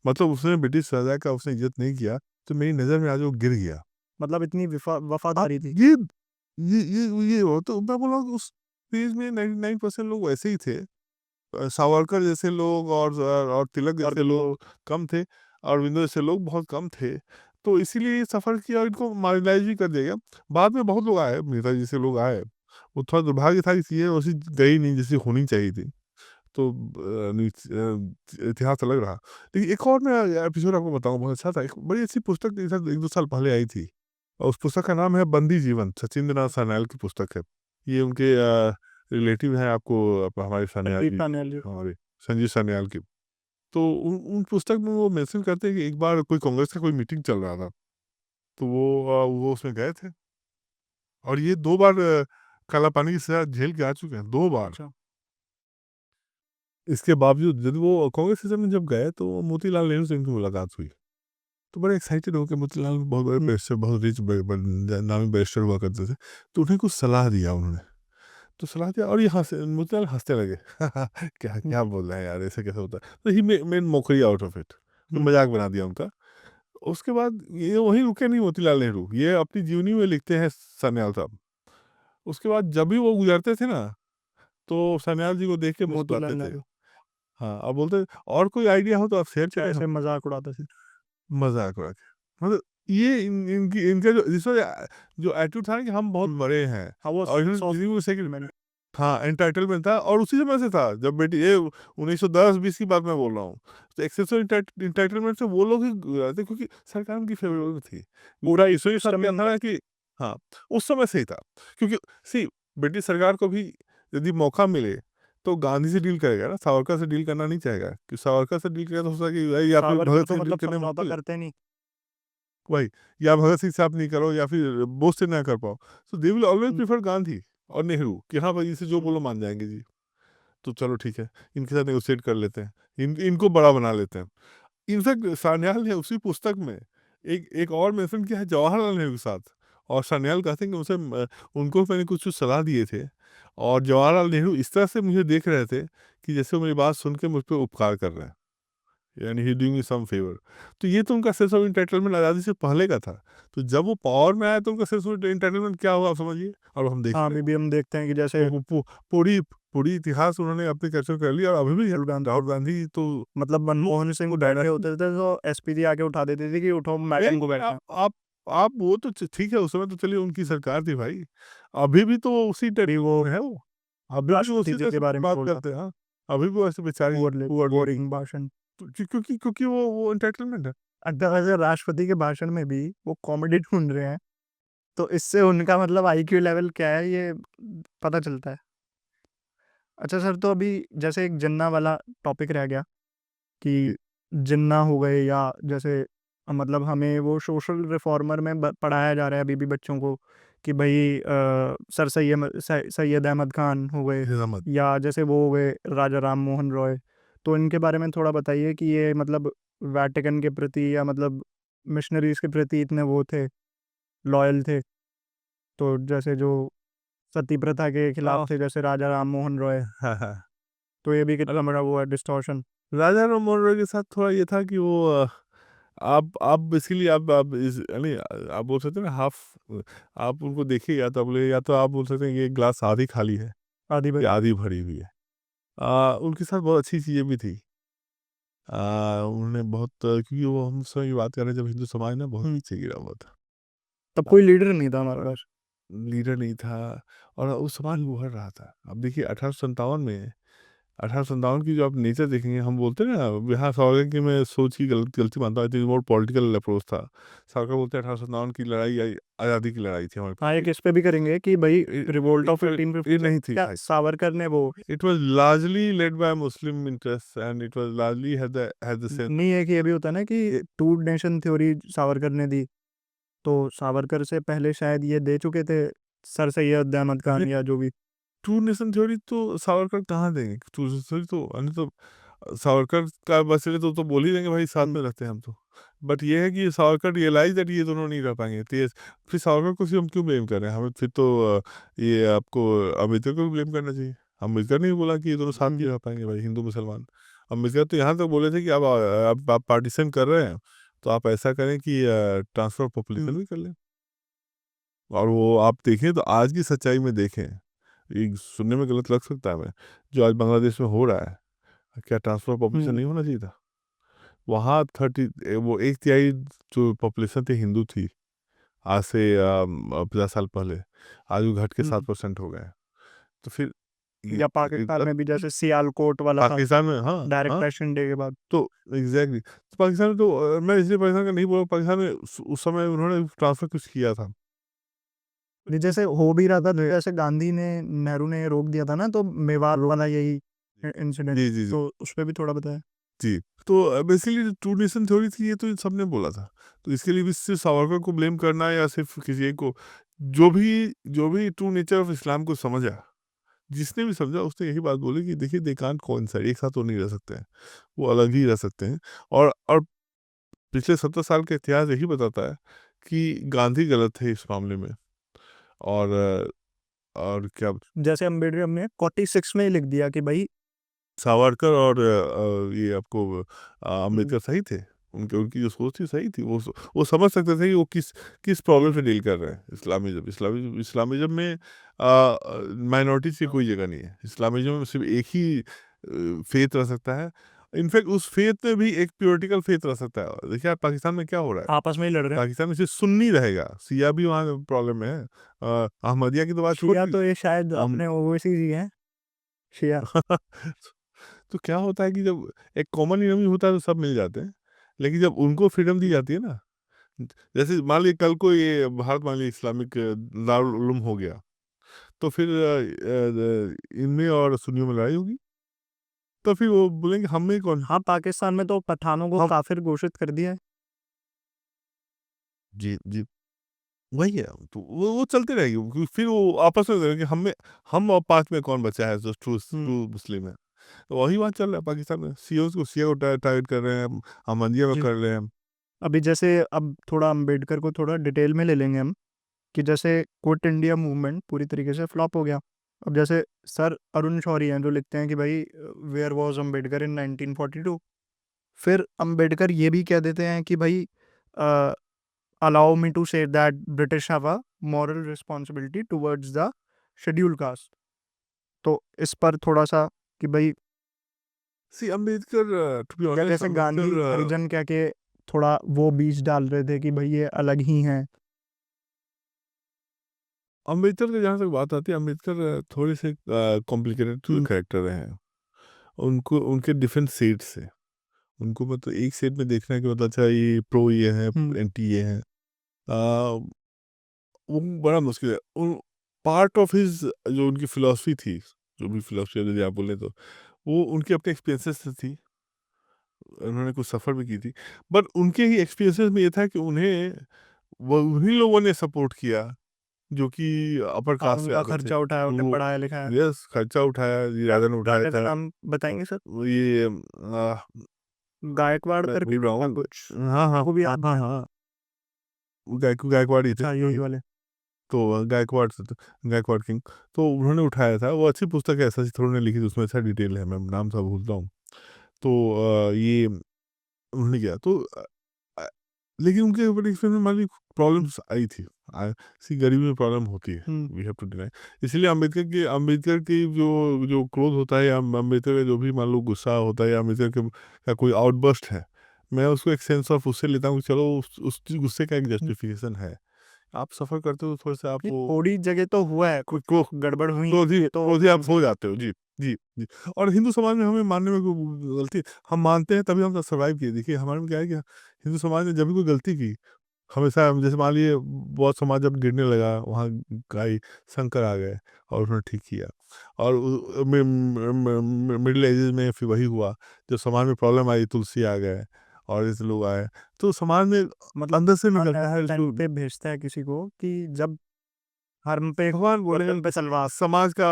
S2: मतलब उसने ब्रिटिश राजा का उसने इज्जत नहीं किया तो मेरी नज़र में आज वो गिर गया।
S1: मतलब इतनी वफादारी थी।
S2: ये वो तो मैं बोला उस फेज में 99% लोग वैसे ही थे। सावरकर जैसे लोग और तिलक
S1: और
S2: जैसे लोग कम थे, अरविंदो जैसे लोग बहुत कम थे। तो इसीलिए ये सफ़र किया और इनको मार्जिनाइज़ भी कर दिया गया। बाद में बहुत लोग आए, नेताजी जैसे लोग आए। वो थोड़ा दुर्भाग्य था कि चीज़ें वैसी गई नहीं जैसी होनी चाहिए थी। तो इतिहास अलग रहा। लेकिन एक और मैं एपिसोड आपको बताऊँ बहुत अच्छा था। एक बड़ी अच्छी पुस्तक इधर 1-2 साल पहले आई थी। और उस पुस्तक का नाम है बंदी जीवन, सचिंद्र नाथ सान्याल की पुस्तक है। ये उनके रिलेटिव हैं आपको हमारे सान्याल जी, हमारे संजीव सान्याल की। तो उन पुस्तक में वो मेंशन करते हैं कि एक बार कोई कांग्रेस का कोई मीटिंग चल रहा था, तो वो उसमें गए थे और ये 2 बार काला पानी की सज़ा झेल के आ चुके हैं, 2 बार।
S1: अच्छा,
S2: इसके बावजूद जब वो कांग्रेस सिस्टम में जब गए तो मोतीलाल नेहरू से इनकी मुलाकात हुई। तो बड़े एक्साइटेड हो के मोतीलाल बहुत बड़े बैरिस्टर, बहुत रिच नामी बैरिस्टर हुआ करते थे। तो उन्हें कुछ सलाह दिया उन्होंने। तो सलाह दिया और ये मोतीलाल हँसने लगे। क्या क्या बोल रहे हैं यार, ऐसे कैसे होता है? तो he made mockery out of it. तो मज़ाक बना दिया उनका। उसके बाद ये वहीं रुके नहीं मोतीलाल नेहरू, ये अपनी जीवनी में लिखते हैं सान्याल साहब। उसके बाद जब भी वो गुज़रते थे ना, तो सान्याल जी को देख के
S1: मोतीलाल
S2: मुस्कुराते थे।
S1: नेहरू
S2: हाँ, अब बोलते और कोई आइडिया हो तो आप शेयर
S1: अच्छा
S2: करें
S1: ऐसे
S2: हम
S1: मजाक उड़ाते थे।
S2: मज़ाक उड़ा के। मतलब ये इनका जो एटीट्यूड था ना कि हम बहुत बड़े हैं
S1: हाँ, वो
S2: और इन्होंने
S1: सॉफ्ट
S2: किसी को सेकंड
S1: मैंने
S2: हाँ, एंटाइटलमेंट था और उसी समय से था जब बेटी ये 1910-20 की बात मैं बोल रहा हूँ। तो एक्सेस एंटाइटलमेंट से वो लोग ही गुज़ारे थे क्योंकि सरकार उनकी फ़ेवर में थी।
S1: पूरा
S2: इसमें सब
S1: सिस्टम
S2: क्या था ना कि हाँ, उस समय से ही था। क्योंकि ब्रिटिश सरकार को भी यदि मौका मिले तो गांधी से डील करेगा ना, सावरकर से डील करना नहीं चाहेगा। कि सावरकर से डील करेगा तो हो सकता है कि भाई या फिर
S1: सावरकर
S2: भगत
S1: तो
S2: सिंह से डील
S1: मतलब
S2: करने में
S1: समझौता
S2: मुश्किल है।
S1: करते नहीं।
S2: वही या भगत सिंह से आप नहीं करो या फिर बोस से ना कर पाओ। So they will always prefer Gandhi और नेहरू कि हाँ भाई इसे जो बोलो मान जाएँगे जी। तो चलो ठीक है, इनके साथ नेगोशिएट कर लेते हैं। इनको बड़ा बना लेते हैं। इनफैक्ट सान्याल ने उसी पुस्तक में एक एक और मेंशन किया है जवाहरलाल नेहरू के साथ और सान्याल कहते हैं कि उनको मैंने कुछ-कुछ सलाह दिए थे और जवाहरलाल नेहरू इस तरह से मुझे देख रहे थे कि जैसे वो मेरी बात सुन के मुझ पे उपकार कर रहे हैं। यानी he doing me some favour. तो ये तो उनका सेंस ऑफ एंटाइटलमेंट आज़ादी से पहले का था। तो जब वो पावर में आया तो उनका सेंस ऑफ एंटाइटलमेंट क्या हुआ आप समझिए और हम देख
S1: हाँ,
S2: रहे
S1: अभी
S2: हैं।
S1: भी हम देखते हैं कि जैसे
S2: वो पू पूरी पूरी इतिहास उन्होंने अपने कैप्चर कर लिया और अभी भी राहुल गांधी तो
S1: मतलब मनमोहन सिंह
S2: वो
S1: बैठे
S2: डायरेक्ट
S1: होते थे तो एसपीजी आके उठा देती थी कि उठो
S2: ए,
S1: मैडम को बैठना
S2: आप वो तो ठीक है उस समय तो चलिए उनकी सरकार थी भाई। अभी भी तो उसी
S1: भी
S2: टाइप
S1: वो
S2: में है वो। अभी भी
S1: राष्ट्रपति
S2: उसी
S1: जी
S2: तरह
S1: के
S2: से
S1: बारे में
S2: बात
S1: बोलता
S2: करते हैं हाँ। अभी भी वैसे बेचारी
S1: बोरिंग भाषण।
S2: क्योंकि वो एंटाइटलमेंट है।
S1: अगर राष्ट्रपति के भाषण में भी वो कॉमेडी ढूंढ रहे हैं तो इससे उनका मतलब आईक्यू लेवल क्या है ये पता चलता है। अच्छा सर, तो अभी जैसे एक जिन्ना वाला टॉपिक रह गया कि जिन्ना हो गए या जैसे मतलब हमें वो सोशल रिफॉर्मर में पढ़ाया जा रहा है अभी भी बच्चों को कि भाई सर सैयद अहमद खान हो गए
S2: निजामत
S1: या जैसे वो हो गए राजा राम मोहन रॉय। तो इनके बारे में थोड़ा बताइए कि ये मतलब वैटिकन के प्रति या मतलब मिशनरीज के प्रति इतने वो थे, लॉयल थे। तो जैसे जो सती प्रथा के खिलाफ थे, जैसे राजा राम मोहन रॉय।
S2: हाँ, हाँ।
S1: तो ये भी कितना बड़ा वो है डिस्टॉर्शन।
S2: राजा राममोहन रॉय के साथ थोड़ा ये था कि वो आप बेसिकली आप इस यानी आप बोल सकते हैं ना हाफ, आप उनको देखिए या तो आप बोले, या तो आप बोल सकते हैं कि ये ग्लास आधी खाली है
S1: आदि भाई
S2: या आधी भरी हुई है। उनके साथ बहुत अच्छी चीज़ें भी थी। उन्होंने बहुत, क्योंकि वो हम समय की बात कर रहे हैं जब हिंदू समाज ना बहुत नीचे गिरा हुआ था,
S1: तब कोई लीडर नहीं था हमारे पास।
S2: लीडर नहीं था और उस समाज में उभर रहा था। अब देखिए 1857 में, 1857 की जो आप नेचर देखेंगे, हम बोलते हैं ना यहाँ सावरकर की मैं सोच की गलती मानता हूँ, मोर पॉलिटिकल अप्रोच था। सावरकर बोलते हैं 1857 की लड़ाई आज़ादी की लड़ाई थी हमारे
S1: हाँ, एक इस पे भी करेंगे कि भाई रिवोल्ट ऑफ
S2: ये
S1: 1850
S2: नहीं थी।
S1: क्या सावरकर ने वो
S2: it was largely led by Muslim interest and it was largely had the same.
S1: नहीं है कि ये भी होता है ना कि टू नेशन थ्योरी सावरकर ने दी, तो सावरकर से पहले शायद ये दे चुके थे सर सैयद अहमद खान या जो भी।
S2: टू नेशन थ्योरी तो सावरकर कहाँ देंगे? टू नेशन थ्योरी तो अन्य तो सावरकर का मसले तो बोल ही देंगे भाई साथ में रहते हैं हम तो। बट ये है कि सावरकर रियलाइज दैट ये दोनों नहीं रह पाएंगे, तो फिर सावरकर को सिर्फ हम क्यों ब्लेम कर रहे हैं? हमें फिर तो ये आपको अम्बेडकर को ब्लेम करना चाहिए। अम्बेडकर ने भी बोला कि ये दोनों साथ नहीं रह पाएंगे भाई, हिंदू मुसलमान। अम्बेडकर तो यहाँ तक बोले थे कि आप पार्टीशन कर रहे हैं तो आप ऐसा करें कि ट्रांसफर ऑफ पॉपुलेशन भी कर लें। और वो आप देखें तो आज की सच्चाई में देखें, ये सुनने में गलत लग सकता है हमें, जो आज बांग्लादेश में हो रहा है, क्या ट्रांसफर ऑफ पॉपुलेशन नहीं होना चाहिए था? वहाँ 1/3 जो पॉपुलेशन थी हिंदू थी आज से 50 साल पहले, आज वो घट के 7% हो गए। तो फिर
S1: या पाकिस्तान में भी जैसे सियालकोट वाला था
S2: पाकिस्तान में, हाँ
S1: डायरेक्ट
S2: हाँ,
S1: प्रेसिडेंट डे के बाद।
S2: तो एग्जैक्टली तो पाकिस्तान में तो मैं इसलिए पाकिस्तान का नहीं बोला, पाकिस्तान में उस समय उन्होंने ट्रांसफर कुछ किया था।
S1: ये जैसे हो भी रहा था, जैसे गांधी ने नेहरू ने रोक दिया था ना, तो मेवाड़ वाला यही इंसिडेंट,
S2: जी जी जी
S1: तो उस पर भी थोड़ा बताया।
S2: जी। तो बेसिकली टू नेशन थ्योरी थी, ये तो सबने बोला था। तो इसके लिए भी सिर्फ सावरकर को ब्लेम करना या सिर्फ किसी एक को, जो भी ट्रू नेचर ऑफ इस्लाम को समझा, जिसने भी समझा उसने यही बात बोली कि देखिए दे कांट कोइंसाइड, एक साथ तो नहीं रह सकते हैं, वो अलग ही रह सकते हैं। और पिछले 70 साल का इतिहास यही बताता है कि गांधी गलत थे इस मामले में। और और क्या,
S1: जैसे अम्बेडकर ने 46 में ही लिख दिया कि भाई
S2: सावरकर और ये आपको अम्बेडकर सही थे। उनकी जो सोच थी सही थी। वो समझ सकते थे कि वो किस प्रॉब्लम से डील कर रहे हैं। इस्लामिज्म में माइनॉरिटीज की कोई जगह नहीं है। इस्लामिज्म में सिर्फ एक ही फेथ रह सकता है। इनफैक्ट उस फेथ में भी एक प्योरिटिकल फेथ रह सकता है। देखिए आप पाकिस्तान में क्या हो रहा है,
S1: आपस में ही लड़ रहे हैं।
S2: पाकिस्तान में सिर्फ सुन्नी रहेगा, शिया भी वहाँ प्रॉब्लम में है। अहमदिया की तो बात
S1: शिया
S2: छोड़
S1: तो ये शायद अपने ओवैसी जी हैं शिया।
S2: तो क्या होता है कि जब एक कॉमन इनमी होता है तो सब मिल जाते हैं, लेकिन जब उनको फ्रीडम दी जाती है ना, जैसे मान लीजिए कल को ये भारत मान लीजिए इस्लामिक दारुल उलूम हो गया, तो फिर इनमें और सुन्नियों में लड़ाई होगी, तो फिर वो बोलेंगे हम में कौन।
S1: हाँ, पाकिस्तान में तो पठानों को काफिर घोषित कर दिया है।
S2: जी जी, वही है। तो वो चलते रहेगी, क्योंकि फिर वो आपस में लड़ेंगे, हम और 5 में कौन बचा है जो ट्रू ट्रू मुस्लिम है। तो वही बात चल रहा है पाकिस्तान में, शिया को टारगेट कर रहे हैं, अहमदिया में
S1: जी।
S2: कर रहे हैं।
S1: अभी जैसे अब थोड़ा अम्बेडकर को थोड़ा डिटेल में ले लेंगे हम, कि जैसे क्विट इंडिया मूवमेंट पूरी तरीके से फ्लॉप हो गया। अब जैसे सर अरुण शौरी हैं जो लिखते हैं कि भाई वेयर वॉज अम्बेडकर इन 1942। फिर अम्बेडकर ये भी कह देते हैं कि भाई allow me to say that British have a moral responsibility towards the schedule caste. तो इस पर थोड़ा सा कि भाई
S2: see Ambedkar, to be honest,
S1: जैसे गांधी हरिजन क्या के थोड़ा वो बीज डाल रहे थे कि भाई ये अलग ही हैं।
S2: अम्बेडकर की जहाँ तक बात आती है, अम्बेडकर थोड़े से कॉम्प्लिकेटेड कैरेक्टर रहे हैं। उनको उनके डिफरेंट सेट्स है, उनको मतलब एक सेट में देखना है कि मतलब अच्छा ये प्रो ये है, एंटी ये है, वो बड़ा मुश्किल है। पार्ट ऑफ हिज जो उनकी फिलॉसफी थी, जो भी फिलॉसफी यदि आप बोले तो वो उनकी अपने एक्सपीरियंसेस से थी, उन्होंने कुछ सफ़र भी की थी। बट उनके ही एक्सपीरियंसेस में ये था कि उन्हीं लोगों ने सपोर्ट किया जो कि अपर कास्ट से
S1: उनका
S2: आते थे।
S1: खर्चा उठाया, उन्हें
S2: वो
S1: पढ़ाया लिखाया।
S2: यस, खर्चा उठाया, ये राजा ने उठाया
S1: राजा का
S2: था।
S1: नाम बताएंगे सर?
S2: ये
S1: गायकवाड़
S2: मैं
S1: कर
S2: भूल रहा हूँ
S1: कुछ
S2: हाँ हाँ
S1: वो भी हाँ हाँ
S2: गायकवाड़ ही थे।
S1: अच्छा, यही वाले।
S2: तो गायकवाड़ किंग, तो उन्होंने उठाया था। वो अच्छी पुस्तक है, ऐसा थोड़ी ने लिखी थी, उसमें अच्छा डिटेल है, मैं नाम सा भूलता हूँ। तो ये उन्होंने किया तो अ, लेकिन उनके ऊपर इसमें मान ली प्रॉब्लम्स आई थी। सी गरीबी में प्रॉब्लम होती है,
S1: हम्म,
S2: वी हैव टू डिनाई। इसलिए अम्बेडकर की जो जो क्रोध होता है, या अम्बेडकर का जो भी मान लो गुस्सा होता है, या अम्बेडकर का कोई आउटबर्स्ट है, मैं उसको एक सेंस ऑफ उससे लेता हूँ कि चलो उस गुस्से का एक
S1: हम्म।
S2: जस्टिफिकेशन है। आप सफ़र करते हो थोड़ा सा, आप
S1: नहीं,
S2: वो
S1: थोड़ी जगह तो हुआ है, कुछ
S2: क्रो
S1: गड़बड़ हुई
S2: क्रोधी
S1: तो
S2: क्रोधी आप हो जाते हो। जी, जी, जी। और हिंदू समाज में हमें मानने में कोई गलती, हम मानते हैं तभी हम सर्वाइव किए। देखिए हमारे में क्या है कि हिंदू समाज ने जब भी कोई गलती की, हमेशा जैसे मान लीजिए बहुत समाज जब गिरने लगा, वहाँ गाय शंकर आ गए और उन्होंने ठीक किया। और मिडिल एजेस में फिर वही हुआ, जब समाज में प्रॉब्लम आई तुलसी आ गए और ऐसे लोग आए। तो समाज में
S1: मतलब
S2: अंदर से
S1: भगवान
S2: निकलता है
S1: ऐसे टाइम पे भेजता है किसी को कि जब हर पे
S2: भगवान बोले
S1: गर्दन पे तलवार।
S2: समाज का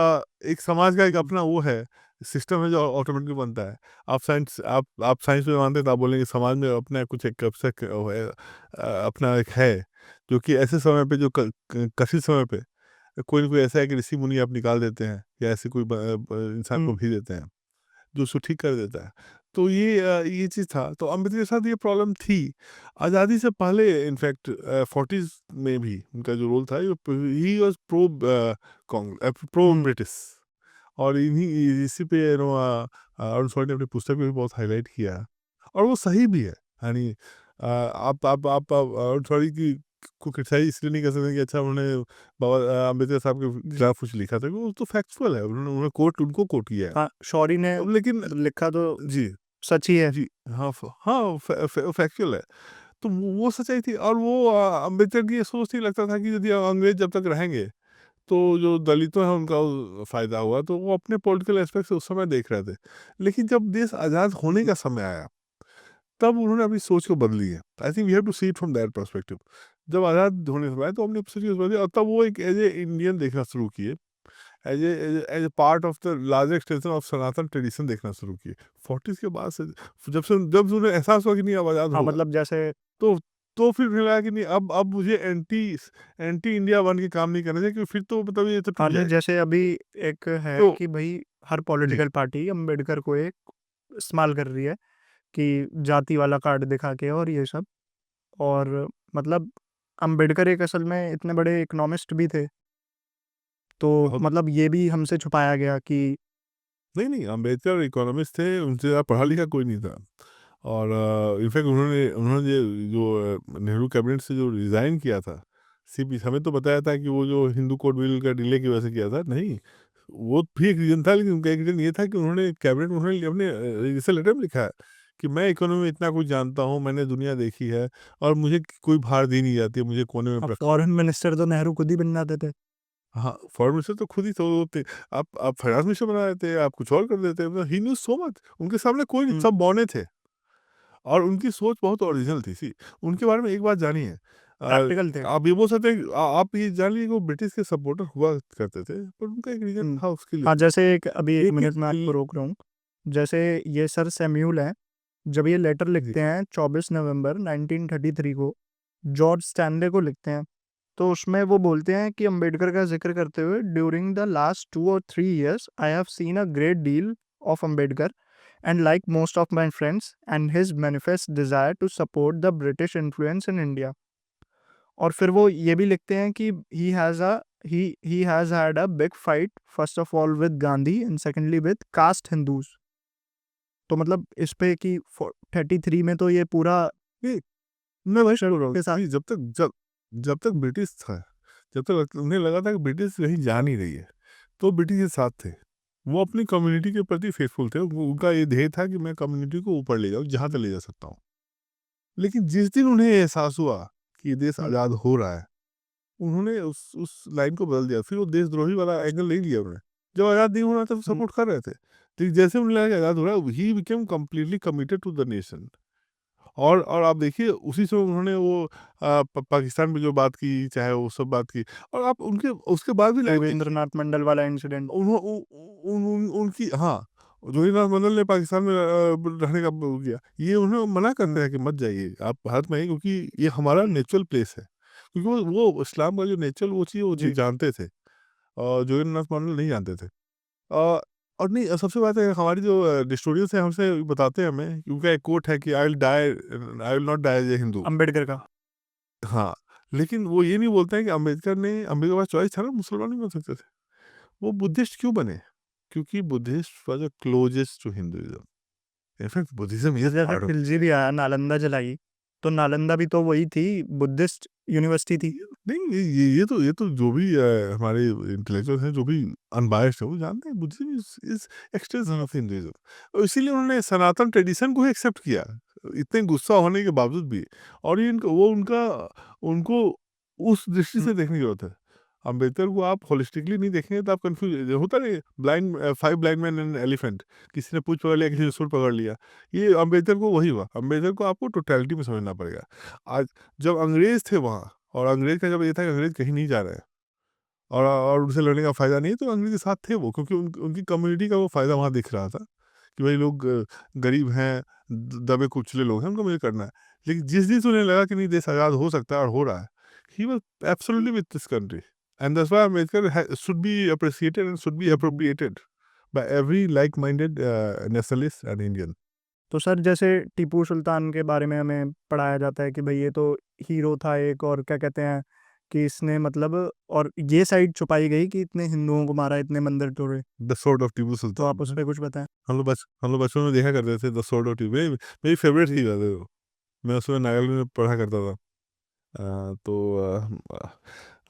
S2: एक अपना वो है, सिस्टम है जो ऑटोमेटिक बनता है। आप साइंस में मानते हैं तो आप बोलेंगे समाज में अपना कुछ एक कब्जा वो है, अपना एक है, जो कि ऐसे समय पे जो कठिन समय पे कोई ना कोई ऐसा है कि ऋषि मुनि आप निकाल देते हैं, या ऐसे कोई इंसान को
S1: हम्म,
S2: भेज देते हैं जो उसको ठीक कर देता है। तो ये चीज़ था, तो अम्बेडकर के साथ ये प्रॉब्लम थी। आज़ादी से पहले इनफैक्ट 40s में भी उनका जो रोल था, he was pro
S1: hmm.
S2: British. और इसी पे अरुण शौरी ने अपनी पुस्तक में भी बहुत हाईलाइट किया है, और वो सही भी है। यानी आप अरुण शौरी की को क्रिटिसाइज इसलिए नहीं कर सकते कि अच्छा उन्होंने बाबा अम्बेडकर साहब के खिलाफ कुछ लिखा था, वो तो फैक्चुअल है, उन्होंने उनको कोट किया है।
S1: हाँ, शौरी ने
S2: अब लेकिन
S1: लिखा तो
S2: जी,
S1: सच ही है।
S2: जी, हाँ, हाँ, फैक्चुअल है। तो वो सच्चाई थी, और वो अम्बेडकर की ये सोच थी, लगता था कि यदि अंग्रेज जब तक रहेंगे, तो जो दलितों हैं उनका फ़ायदा हुआ, तो वो अपने पॉलिटिकल एस्पेक्ट से उस समय देख रहे थे। लेकिन जब देश आज़ाद होने का समय आया, तब उन्होंने अपनी सोच को बदली है। I think we have to see it from that perspective. जब आज़ाद होने के समय आया, तो हमने सोच को बदली, और तब वो एक एज ए इंडियन देखना शुरू किए, as a part of the larger extension of Sanatan tradition देखना शुरू किए। 40s के बाद से जब से उन्हें एहसास हुआ कि नहीं अब आज़ाद
S1: हाँ,
S2: होगा,
S1: मतलब जैसे
S2: तो फिर उन्हें लगा कि नहीं, अब मुझे एंटी एंटी इंडिया बन के काम नहीं करना चाहिए, क्योंकि फिर तो मतलब ये तो टूट
S1: हाँ, नहीं,
S2: जाएगा।
S1: जैसे अभी एक है
S2: तो
S1: कि भाई हर
S2: जी,
S1: पॉलिटिकल पार्टी अम्बेडकर को एक इस्तेमाल कर रही है कि जाति वाला कार्ड दिखा के और ये सब। और मतलब अम्बेडकर एक असल में इतने बड़े इकोनॉमिस्ट भी थे, तो
S2: बहुत
S1: मतलब ये भी हमसे छुपाया गया कि
S2: नहीं, अम्बेडकर इकोनॉमिस्ट थे, उनसे ज़्यादा पढ़ा लिखा कोई नहीं था। और इनफैक्ट उन्होंने उन्होंने जो नेहरू कैबिनेट से जो रिज़ाइन किया था, सिर्फ़ हमें तो बताया था कि वो जो हिंदू कोड बिल का डिले की वजह से किया था, नहीं, वो भी एक रीज़न था, लेकिन उनका एक रीज़न ये था कि उन्होंने कैबिनेट में उन्होंने अपने रेजिग्नेशन लेटर में लिखा है कि मैं इकोनॉमी में इतना कुछ जानता हूँ, मैंने दुनिया देखी है, और मुझे कोई भार दी नहीं जाती है, मुझे कोने में
S1: अब
S2: रखा।
S1: फॉरेन मिनिस्टर तो नेहरू खुद ही बन जाते थे।
S2: हाँ, फॉरेन मिनिस्टर तो खुद ही तो होते, आप फाइनेंस मिनिस्टर बना देते, आप कुछ और कर देते, मतलब ही न्यू सो मच, उनके सामने कोई नहीं,
S1: हम्म,
S2: सब बौने थे। और उनकी सोच बहुत ओरिजिनल थी। सी उनके बारे में एक बात जानिए,
S1: प्रैक्टिकल थे।
S2: आप ये बोल सकते हैं, आप ये जान लीजिए कि वो ब्रिटिश के सपोर्टर हुआ करते थे, पर उनका एक रीज़न
S1: हम्म,
S2: था उसके लिए।
S1: हाँ, जैसे एक अभी एक
S2: लेकिन
S1: मिनट में आपको रोक रहा हूँ। जैसे ये सर सैम्यूल हैं, जब ये लेटर
S2: जी,
S1: लिखते हैं 24 नवंबर 1933 को जॉर्ज स्टैनले को लिखते हैं, तो उसमें वो बोलते हैं कि अंबेडकर का जिक्र करते हुए, ड्यूरिंग द लास्ट 2 और 3 years I have seen a great deal of Ambedkar and like most of my friends and his manifest desire to support the British influence in India. और फिर वो ये भी लिखते हैं कि he has had a big fight first of all with Gandhi and secondly with caste Hindus। तो मतलब इस पे कि 33 में तो ये पूरा
S2: नहीं, मैं वही
S1: शुरू
S2: बोल
S1: के
S2: रहा
S1: साथ।
S2: हूँ, जब तक ब्रिटिश था, जब तक उन्हें लगा था कि ब्रिटिश कहीं जा नहीं रही है, तो ब्रिटिश के साथ थे। वो अपनी कम्युनिटी के प्रति फेथफुल थे, उनका ये ध्येय था कि मैं कम्युनिटी को ऊपर ले जाऊँ, जहाँ तक ले जा सकता हूँ। लेकिन जिस दिन उन्हें एहसास हुआ कि ये देश
S1: हम्म,
S2: आज़ाद हो रहा है, उन्होंने उस लाइन को बदल दिया। फिर वो देशद्रोही वाला एंगल नहीं लिया उन्होंने। जब आज़ाद नहीं हो रहा था तो
S1: हम्म,
S2: सपोर्ट कर रहे थे। लेकिन जैसे उन्हें लगा कि आज़ाद हो रहा है, he became completely committed to the nation. और आप देखिए उसी समय उन्होंने वो पाकिस्तान में जो बात की, चाहे वो सब बात की, और आप उनके उसके बाद भी लाइन देखिए।
S1: देवेंद्रनाथ मंडल वाला इंसिडेंट।
S2: उन्हों उ उन उन उनकी हाँ, जोगीनाथ मंडल ने पाकिस्तान में रहने का वो किया। ये उन्हें मना करते हैं कि मत जाइए, आप भारत में आइए, क्योंकि ये हमारा नेचुरल प्लेस है। क्योंकि वो इस्लाम का जो नेचर वो चीज़ वो
S1: जी।
S2: जानते थे और जोगेंद्रनाथ मॉडल नहीं जानते थे। अ, और नहीं सबसे बात है हमारी जो हिस्टोरियंस हैं हमसे बताते हैं हमें उनका एक कोट है कि I will not die as a Hindu.
S1: Ambedkar का।
S2: हाँ, लेकिन वो ये नहीं बोलते हैं कि अम्बेडकर के पास चॉइस था ना, मुसलमान नहीं बन सकते थे। वो बुद्धिस्ट क्यों बने? क्योंकि Buddhist was the closest to Hinduism. In fact Buddhism
S1: तो
S2: इज़
S1: जैसे
S2: पार्ट ऑफ
S1: खिलजी भी आया, नालंदा जलाई, तो नालंदा भी तो वही थी, बुद्धिस्ट यूनिवर्सिटी थी।
S2: नहीं ये तो जो भी हमारे इंटेलेक्चुअल्स हैं, जो भी अनबायस्ड है, वो जानते हैं Buddhism is extension of Hinduism और इसीलिए उन्होंने सनातन ट्रेडिशन को ही एक्सेप्ट किया, इतने गुस्सा होने के बावजूद भी। और ये उनको उस दृष्टि
S1: हुँ,
S2: से देखने की ज़रूरत है। अम्बेडकर को आप होलिस्टिकली नहीं देखेंगे तो आप कन्फ्यूज़ होता नहीं five blind man and elephant, किसी ने पूँछ पकड़ लिया, किसी ने सूँड़ पकड़ लिया। ये अम्बेडकर को वही हुआ, अम्बेडकर को आपको टोटैलिटी में समझना पड़ेगा। आज जब अंग्रेज़ थे वहाँ और अंग्रेज़ का जब ये था कि अंग्रेज़ कहीं नहीं जा रहे हैं और उनसे लड़ने का फ़ायदा नहीं है, तो अंग्रेज़ के साथ थे वो क्योंकि उनकी कम्युनिटी का वो फ़ायदा वहाँ दिख रहा था कि भाई लोग गरीब हैं, दबे कुचले लोग हैं, उनको मुझे करना है। लेकिन जिस दिन से उन्हें लगा कि नहीं देश आज़ाद हो सकता है और हो रहा है, he was absolutely with this country and that's why Ambedkar should be appreciated and should be appropriated by every like minded nationalist and Indian.
S1: तो सर जैसे टीपू सुल्तान के बारे में हमें पढ़ाया जाता है कि भई ये तो हीरो था एक, और क्या कहते हैं कि इसने मतलब, और ये साइड छुपाई गई कि इतने हिंदुओं को मारा, इतने मंदिर तोड़े।
S2: द स्वॉर्ड ऑफ टीपू
S1: तो आप
S2: सुल्तान।
S1: उस पे कुछ बताएँ?
S2: हम लोग बचपन में देखा करते थे द स्वॉर्ड ऑफ टीपू, मेरी फेवरेट थी वैसे वो। मैं उसमें नागालैंड में पढ़ा करता था। तो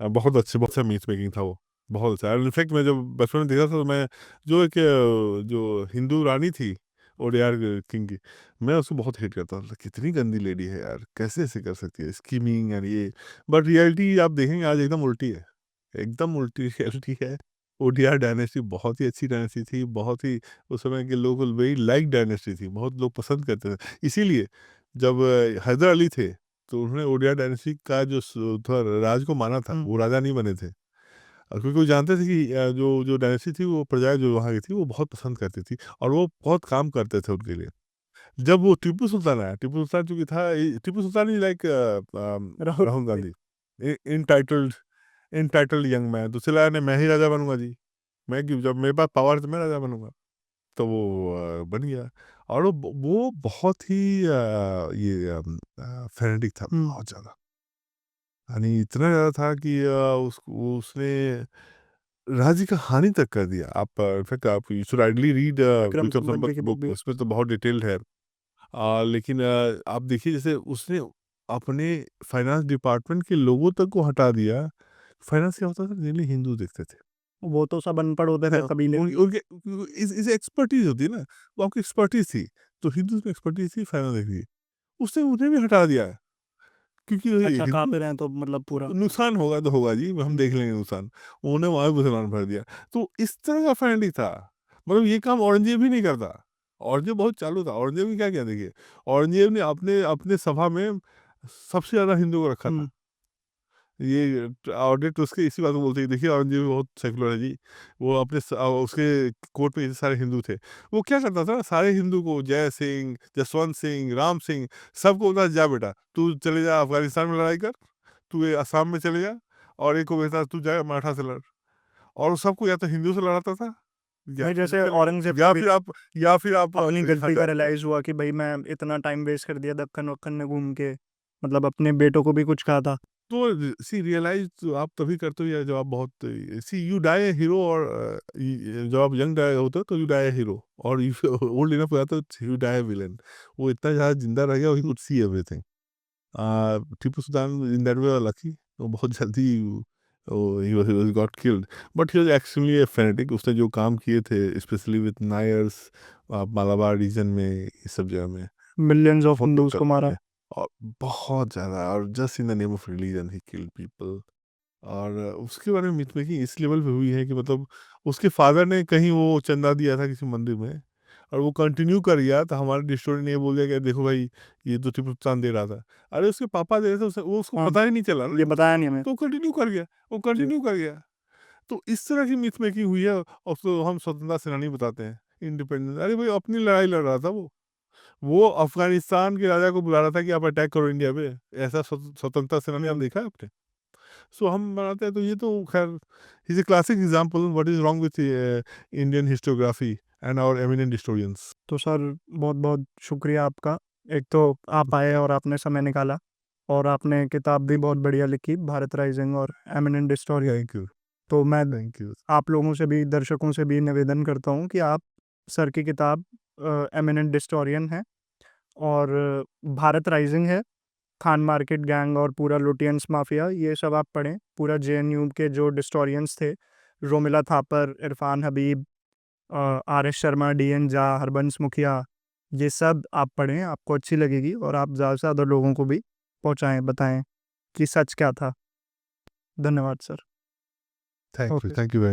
S2: बहुत अच्छा मैच मेकिंग था वो, बहुत अच्छा। और इनफैक्ट मैं जब बचपन में देखा था तो मैं जो हिंदू रानी थी ओडियार किंग की, मैं उसको बहुत हेट करता था। कितनी गंदी लेडी है यार, कैसे ऐसे कर सकती है? स्कीमिंग एंड ये, बट रियलिटी आप देखेंगे आज एकदम उल्टी है, एकदम उल्टी रियलिटी है। ओडियार डायनेस्टी बहुत ही अच्छी डायनेस्टी थी, बहुत ही उस समय के लोग वेरी लाइक डायनेस्टी थी, बहुत लोग पसंद करते थे। इसीलिए जब हैदर अली थे तो उन्होंने ओडिया डायनेस्टी का जो था राज को माना था,
S1: हुँ।
S2: वो राजा नहीं बने थे। क्योंकि वो जानते थे कि जो जो डायनेस्टी थी वो प्रजाएँ जो वहाँ की थी वो बहुत पसंद करती थी और वो बहुत काम करते थे उनके लिए। जब वो टीपू सुल्तान आया, टीपू सुल्तान चूँकि था Tipu Sultan is like
S1: Rahul
S2: Rahul
S1: Gandhi.
S2: Gandhi. Entitled entitled young man, तो चला मैं ही राजा बनूँगा जी। मैं क्यों, जब मेरे पास पावर है तो मैं राजा बनूँगा। तो वो बन गया और वो बहुत ही फ़ैनेटिक था,
S1: हुँ,
S2: बहुत ज़्यादा। यानी इतना ज़्यादा था कि उसने राज्य का हानि तक कर दिया। आप इनफैक्ट आप you should ideally read
S1: Vikram
S2: Vikram Sampath
S1: संबंधी की
S2: की
S1: बुक
S2: बुक,
S1: भी।
S2: उसमें तो बहुत डिटेल्ड है। लेकिन आप देखिए जैसे उसने अपने फाइनेंस डिपार्टमेंट के लोगों तक को हटा दिया। फाइनेंस क्या होता था? मेनली हिंदू देखते थे।
S1: वो तो सब अनपढ़ होते थे
S2: हाँ,
S1: कबीले।
S2: उनके इस एक्सपर्टीज़ होती है ना, वो आपकी एक्सपर्टीज़ थी। तो हिंदूज़ में एक्सपर्टीज़ थी फाइनेंस देखने की। उसने उन्हें भी हटा दिया है, क्योंकि
S1: अच्छा,
S2: हिंदू
S1: काफ़िर हैं तो मतलब पूरा।
S2: नुकसान होगा तो होगा जी, हम
S1: हुँ,
S2: देख लेंगे नुकसान। उन्होंने वहाँ भी मुसलमान भर दिया। तो इस तरह का फैमिली था। मतलब ये काम औरंगज़ेब भी नहीं करता। औरंगज़ेब बहुत चालू था। औरंगज़ेब ने क्या किया देखिए, औरंगज़ेब ने अपने अपने सभा में सबसे ज़्यादा हिंदू को रखा था।
S1: हुँ,
S2: ये ऑडिट तो उसके इसी बात को बोलते हैं, देखिए औरंगज़ेब बहुत सेक्युलर है जी। वो उसके कोर्ट में इतने सारे हिंदू थे। वो क्या करता था ना, सारे हिंदू को जय सिंह, जसवंत सिंह, राम सिंह सबको बोलता था जा बेटा, तू चले जा अफ़गानिस्तान में लड़ाई कर, तू ये असम में चले जा, और एक को भेजता तू जा मराठा से लड़। और वो सबको या तो हिंदू से लड़ाता था या
S1: भाई
S2: फिर
S1: जैसे
S2: चले
S1: औरंगज़ेब
S2: या
S1: को भी
S2: फिर आप या फिर आप
S1: अपनी गलती का
S2: हटा
S1: रियलाइज़ हुआ कि भई मैं इतना टाइम वेस्ट कर दिया दक्कन-वक्कन में घूम के, मतलब अपने बेटों को भी कुछ कहा था।
S2: तो सी रियलाइज़ तो आप तभी करते हो या जब आप बहुत सी यू डाई ए हीरो, और जब आप यंग डाई होते हो तो यू डाई ए हीरो, और इफ ओल्ड इनफ हो जाते हो तो यू डाई ए विलेन। वो इतना ज़्यादा जिंदा रह गया, he could see everything. Tipu Sultan in that way lucky, वो बहुत जल्दी he was got killed, but he was actually A fanatic. उसने जो काम किए थे स्पेशली विद नायर्स, मालाबार रीजन में, ये सब जगह में
S1: मिलियंस ऑफ
S2: बहुत लोग
S1: हिंदूज़ को
S2: करते
S1: मारा।
S2: थे और बहुत ज़्यादा, और just in the name of religion he killed people. और उसके बारे में मिथ मेकिंग इस लेवल पे हुई है कि मतलब उसके फादर ने कहीं वो चंदा दिया था किसी मंदिर में, और वो कंटिन्यू कर गया, तो हमारे डिस्टोरियन ने ये बोल दिया कि देखो भाई, ये तो टिपू सुल्तान दे रहा था। अरे उसके पापा दे रहे थे, वो उसको
S1: हाँ,
S2: पता ही नहीं चला ना,
S1: ये बताया नहीं हमें।
S2: तो कंटिन्यू कर गया, वो
S1: जी।
S2: कंटिन्यू कर गया। तो इस तरह की मिथ मेकिंग हुई है, और उसको हम स्वतंत्रता सेनानी बताते हैं, इंडिपेंडेंस। अरे भाई अपनी लड़ाई लड़ रहा था वो अफगानिस्तान के राजा को बुला रहा था कि आप अटैक करो इंडिया पे। ऐसा स्वतंत्रता सेनानी आप देखा है आपने? सो हम बनाते हैं, तो ये तो खैर is a classic example what is wrong with Indian historiography and our eminent historians.
S1: तो सर बहुत-बहुत शुक्रिया आपका। एक तो आप आए और आपने समय निकाला और आपने किताब भी बहुत बढ़िया लिखी, भारत राइजिंग और एमिनेंट हिस्टोरियन।
S2: थैंक यू,
S1: तो मैं
S2: थैंक यू।
S1: आप लोगों से भी, दर्शकों से भी निवेदन करता हूँ कि आप सर की किताब एमिनेंट हिस्टोरियन है और भारत राइजिंग है, खान मार्केट गैंग और पूरा लुटियंस माफिया, ये सब आप पढ़ें। पूरा जेएनयू के जो हिस्टोरियंस थे, Romila Thapar, Irfan Habib, R S Sharma, DN Jha, Harbans Mukhia, ये सब आप पढ़ें, आपको अच्छी लगेगी और आप ज़्यादा से ज़्यादा लोगों को भी पहुँचाएँ, बताएँ कि सच क्या था। धन्यवाद sir.
S2: Thank you,
S1: okay.
S2: Thank you very